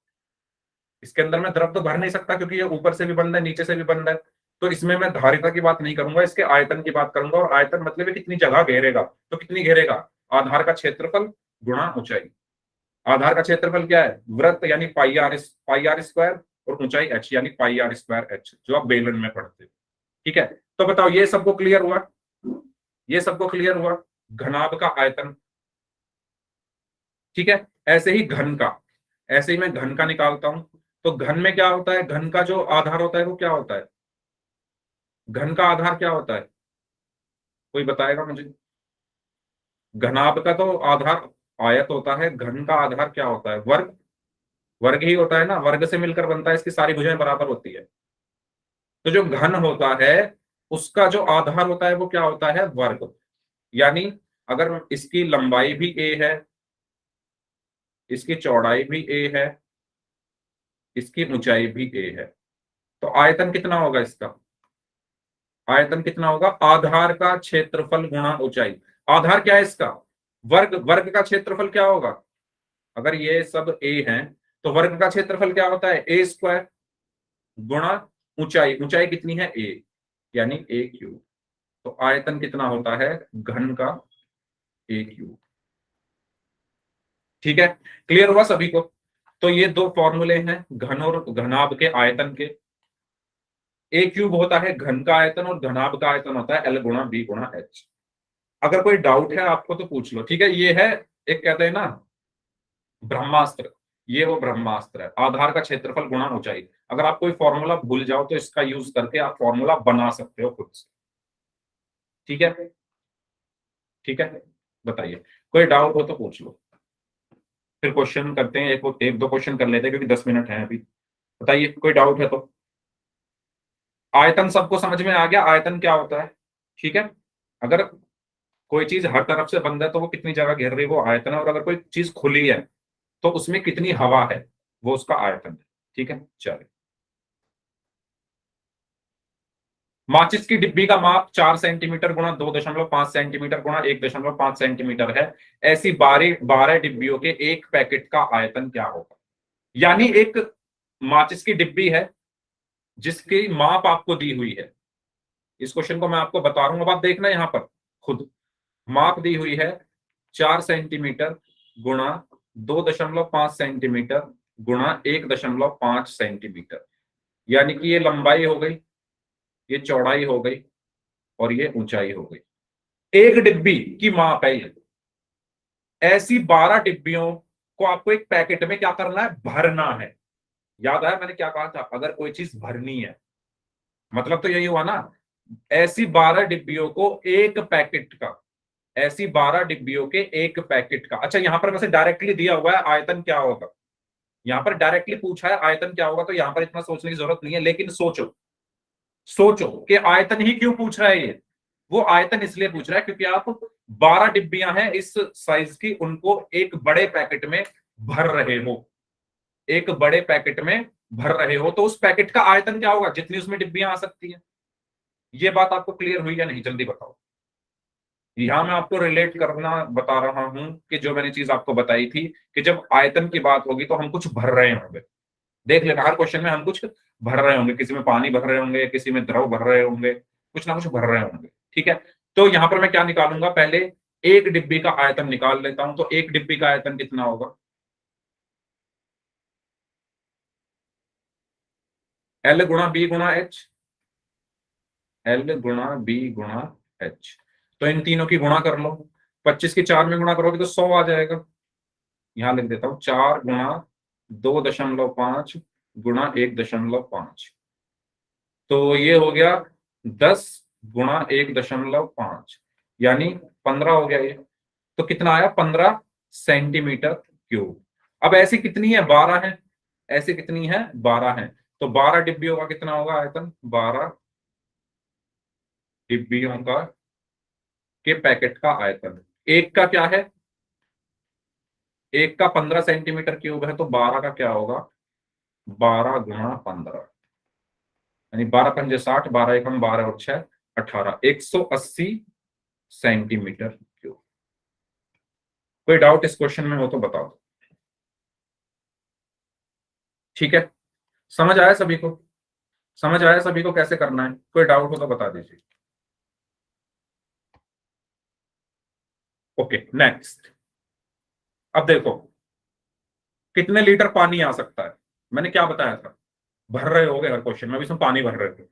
इसके अंदर मैं द्रव तो भर नहीं सकता क्योंकि ये ऊपर से भी बंद है नीचे से भी बंद है। तो इसमें मैं धारिता की बात नहीं करूंगा, इसके आयतन की बात करूंगा। और आयतन मतलब है कितनी जगह घेरेगा, तो कितनी घेरेगा, आधार का क्षेत्रफल गुणा ऊंचाई। आधार का क्षेत्रफल क्या है, वृत्त यानी पाई आर स्क्वायर, और ऊंचाई एच यानी पाई आर स्क्वायर एच, जो आप बेलन में पढ़ते हो। ठीक है, तो बताओ ये सबको क्लियर हुआ, ये सबको क्लियर हुआ, घनाभ का आयतन। ठीक है, ऐसे ही घन का, ऐसे ही मैं घन का निकालता हूं। तो घन में क्या होता है, घन का जो आधार होता है वो क्या होता है, घन का आधार क्या होता है, कोई बताएगा मुझे। घनाभ का तो आधार आयत होता है, घन का आधार क्या होता है, वर्ग, वर्ग ही होता है ना, वर्ग से मिलकर बनता है, इसकी सारी भुजाएं बराबर होती है। तो जो घन होता है उसका जो आधार होता है वो क्या होता है, वर्ग। यानी अगर इसकी लंबाई भी a है, इसकी चौड़ाई भी a है, इसकी ऊंचाई भी a है, तो आयतन कितना होगा इसका, आयतन कितना होगा, आधार का क्षेत्रफल गुणा ऊंचाई। आधार क्या है इसका, वर्ग, वर्ग का क्षेत्रफल क्या होगा, अगर ये सब a हैं तो वर्ग का क्षेत्रफल क्या होता है, a स्क्वायर गुणा ऊंचाई, ऊंचाई कितनी है a, यानी a क्यूब। तो आयतन कितना होता है घन का a क्यूब। ठीक है, क्लियर हुआ सभी को। तो ये दो फॉर्मूले हैं घन और घनाभ के आयतन के। a क्यूब होता है घन का आयतन और घनाभ का आयतन होता है l गुणा b गुणा h। अगर कोई डाउट है आपको तो पूछ लो। ठीक है, ये है एक कहते हैं ना ब्रह्मास्त्र, ये वो ब्रह्मास्त्र है, आधार का क्षेत्रफल गुणा ऊंचाई। अगर आप कोई फॉर्मूला भूल जाओ तो इसका यूज करके आप फॉर्मूला बना सकते हो खुद से। ठीक है, ठीक है, बताइए, कोई डाउट हो तो पूछ लो, फिर क्वेश्चन करते हैं, एक दो क्वेश्चन कर लेते हैं क्योंकि 10 मिनट है अभी। बताइए कोई डाउट है तो। आयतन सबको समझ में आ गया, आयतन क्या होता है। ठीक है, अगर कोई चीज हर तरफ से बंद है तो वो कितनी जगह घेर रही है वो आयतन है, और अगर कोई चीज खुली है तो उसमें कितनी हवा है वो उसका आयतन है। ठीक है, चलिए, माचिस की डिब्बी का माप 4 सेंटीमीटर गुणा 2.5 सेंटीमीटर गुणा 1.5 सेंटीमीटर है। ऐसी 12 डिब्बियों के एक पैकेट का आयतन क्या होगा। यानी एक माचिस की डिब्बी है जिसकी माप आपको दी हुई है, इस क्वेश्चन को मैं आपको बता रहा हूं, अब आप देखना यहां पर खुद, माप दी हुई है 4 सेंटीमीटर गुणा 2.5 सेंटीमीटर गुणा 1.5 सेंटीमीटर, यानी कि ये लंबाई हो गई, ये चौड़ाई हो गई, और ये ऊंचाई हो गई। एक डिब्बी की माप है ये। ऐसी 12 डिब्बियों को आपको एक पैकेट में क्या करना है, भरना है। याद आया मैंने क्या कहा था, अगर कोई चीज भरनी है मतलब तो यही हुआ ना, ऐसी 12 डिब्बियों को एक पैकेट का, ऐसी 12 डिब्बियों के एक पैकेट का। अच्छा, यहां पर वैसे डायरेक्टली दिया हुआ है आयतन क्या होगा, यहां पर डायरेक्टली पूछा है आयतन क्या होगा, तो यहां पर इतना सोचने की जरूरत नहीं है। लेकिन सोचो, सोचो कि आयतन ही क्यों पूछ रहा है ये, वो आयतन इसलिए पूछ रहा है क्योंकि आप 12 डिब्बियां हैं इस साइज की, उनको एक बड़े पैकेट में भर रहे हो, एक बड़े पैकेट में भर रहे हो, तो उस पैकेट का आयतन क्या होगा, जितनी उसमें डिब्बियां आ सकती हैं। ये बात आपको क्लियर हुई या नहीं, जल्दी बताओ। यहां मैं आपको रिलेट करना बता रहा हूं कि जो मैंने चीज आपको बताई थी कि जब आयतन की बात होगी तो हम कुछ भर रहे होंगे। देख लेना हर क्वेश्चन में हम कुछ भर रहे होंगे, किसी में पानी भर रहे होंगे, किसी में द्रव भर रहे होंगे, कुछ ना कुछ भर रहे होंगे। ठीक है, तो यहां पर मैं क्या निकालूंगा, पहले एक डिब्बी का आयतन निकाल लेता हूं। तो एक डिब्बी का आयतन कितना होगा, एल गुणा बी गुणा एच, एल गुणा बी गुणा एच। तो इन तीनों की गुणा कर लो, 25 की 4 में गुणा करोगे तो 100 आ जाएगा। यहां लिख देता हूं 4 गुणा 2.5 गुणा 1.5, तो ये हो गया 10 गुणा 1.5 यानी 15 हो गया ये। तो कितना आया? 15 सेंटीमीटर क्यूब। अब ऐसी कितनी है? 12 है। ऐसी कितनी है? 12 है। तो 12 डिब्बियों का कितना होगा आयतन? 12 डिब्बियों का के पैकेट का आयतन। एक का क्या है? एक का 15 सेंटीमीटर क्यूब है, तो 12 का क्या होगा? 12 गुणा 15 यानी 12 पंजे 60, 12 एकम 12 और 6 18, 180 सेंटीमीटर क्यूब। कोई डाउट इस क्वेश्चन में हो तो बताओ। ठीक है, समझ आया सभी को? समझ आया सभी को कैसे करना है? कोई डाउट हो तो बता दीजिए। Okay, next. अब देखो कितने लीटर पानी आ सकता है। मैंने क्या बताया था? भर रहे होगे हर क्वेश्चन में, अभी इसमें पानी भर रहे थे।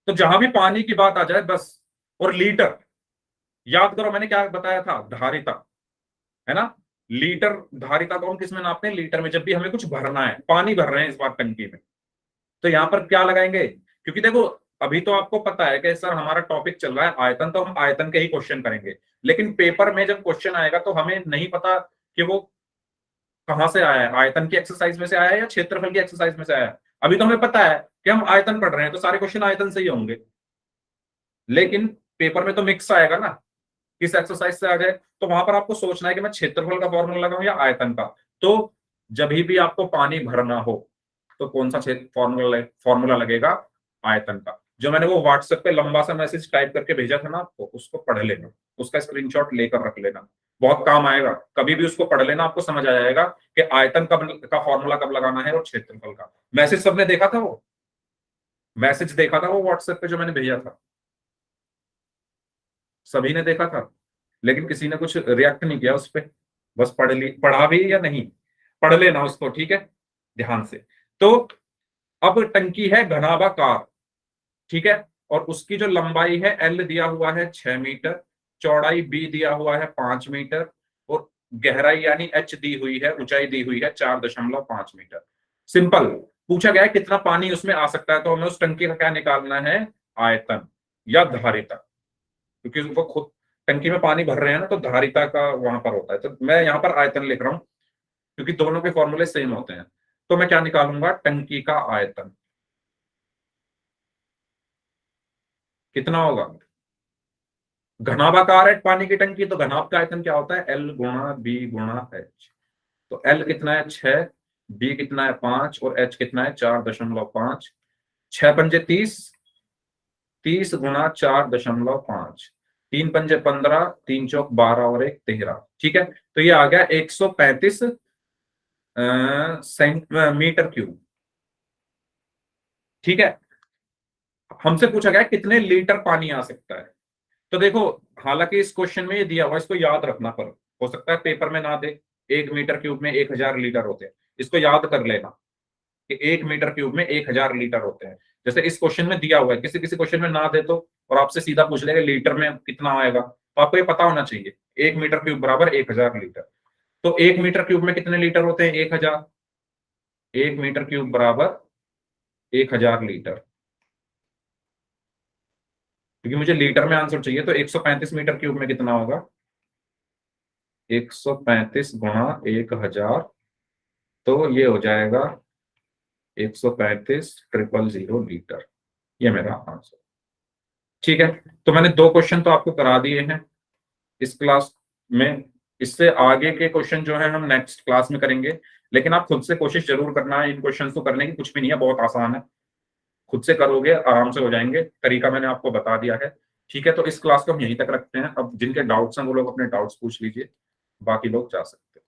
तो जहां भी पानी की बात आ जाए बस, और लीटर याद करो, मैंने क्या बताया था? धारिता, है ना? लीटर धारिता को हम किस में नापते हैं? लीटर में। जब भी हमें कुछ भरना है, पानी भर रहे हैं इस बार टंकी में, तो यहां पर क्या लगाएंगे? क्योंकि देखो अभी तो आपको पता है कि सर हमारा टॉपिक चल रहा है आयतन, तो हम आयतन के ही क्वेश्चन करेंगे। लेकिन पेपर में जब क्वेश्चन आएगा तो हमें नहीं पता कि वो कहां से आया है, आयतन की एक्सरसाइज में से आया है या क्षेत्रफल की एक्सरसाइज में से आया है। अभी तो हमें पता है कि हम आयतन पढ़ रहे हैं, तो सारे क्वेश्चन आयतन से ही होंगे। लेकिन पेपर में तो मिक्स आएगा ना, किस एक्सरसाइज से आ जाए। तो वहां पर आपको सोचना है कि मैं क्षेत्रफल का फॉर्मूला लगाऊं या आयतन का। तो जब भी आपको पानी भरना हो तो कौन सा फॉर्मूला लगेगा? आयतन का। जो मैंने वो व्हाट्सएप पे लंबा सा मैसेज टाइप करके भेजा था ना आपको, उसको पढ़ लेना, उसका स्क्रीनशॉट लेकर रख लेना, बहुत काम आएगा। कभी भी उसको पढ़ लेना, आपको समझ आ जाएगा कि आयतन का फॉर्मूला कब लगाना है और क्षेत्रफल का। मैसेज सबने देखा था? वो मैसेज देखा था वो व्हाट्सएप पे जो मैंने भेजा था? सभी ने देखा था, लेकिन किसी ने कुछ रिएक्ट नहीं किया उस पर। बस पढ़ा भी या नहीं? पढ़ लेना उसको, ठीक है, ध्यान से। तो अब टंकी है घनाभाकार, ठीक है, और उसकी जो लंबाई है एल दिया हुआ है 6 मीटर, चौड़ाई बी दिया हुआ है 5 मीटर, और गहराई यानी एच दी हुई है, ऊंचाई दी हुई है 4.5 मीटर। सिंपल। पूछा गया है कितना पानी उसमें आ सकता है, तो हमें उस टंकी का क्या निकालना है? आयतन या धारिता। क्योंकि वो खुद टंकी में पानी भर रहे हैं ना, तो धारिता का वहां पर होता है। तो मैं यहाँ पर आयतन लिख रहा हूं क्योंकि दोनों के फॉर्मूले सेम होते हैं। तो मैं क्या निकालूंगा? टंकी का आयतन कितना होगा? घनाभाकार है पानी की टंकी, तो घनाभ का आयतन क्या होता है? एल गुणा बी गुणा एच। तो एल कितना है? 6, बी कितना है? 5, और एच कितना है? 4.5। 6 पंजे 30, 30 गुणा 4.5, 3 पंजे 15, 3 चौक 12 और 1 13। ठीक है, तो ये आ गया 135 मीटर क्यूब। ठीक है, हमसे पूछा गया कितने लीटर पानी आ सकता है। तो देखो, हालांकि इस क्वेश्चन में ये दिया हुआ, इसको याद रखना, पर हो सकता है पेपर में ना दे। 1 मीटर क्यूब में 1000 लीटर होते हैं, इसको याद कर लेना कि 1 मीटर क्यूब में 1000 लीटर होते हैं। जैसे इस क्वेश्चन में दिया हुआ है, किसी किसी क्वेश्चन में ना दे तो, और आपसे सीधा पूछ लेगा लीटर में कितना आएगा, तो आपको ये पता होना चाहिए 1 मीटर क्यूब बराबर 1000 लीटर। तो 1 मीटर क्यूब में कितने लीटर होते हैं? 1000। 1 मीटर क्यूब बराबर 1000 लीटर। क्योंकि मुझे लीटर में आंसर चाहिए, तो 135 मीटर क्यूब में कितना होगा? 135 गुणा 1000, तो ये हो जाएगा 135,000 लीटर। ये मेरा आंसर। ठीक है, तो मैंने 2 क्वेश्चन तो आपको करा दिए हैं इस क्लास में। इससे आगे के क्वेश्चन जो है हम नेक्स्ट क्लास में करेंगे। लेकिन आप खुद से कोशिश जरूर करना है, इन क्वेश्चन को करने की कुछ भी नहीं है, बहुत आसान है। खुद से करोगे आराम से हो जाएंगे, तरीका मैंने आपको बता दिया है। ठीक है, तो इस क्लास को हम यहीं तक रखते हैं। अब जिनके डाउट्स हैं वो लोग अपने डाउट्स पूछ लीजिए, बाकी लोग जा सकते हैं।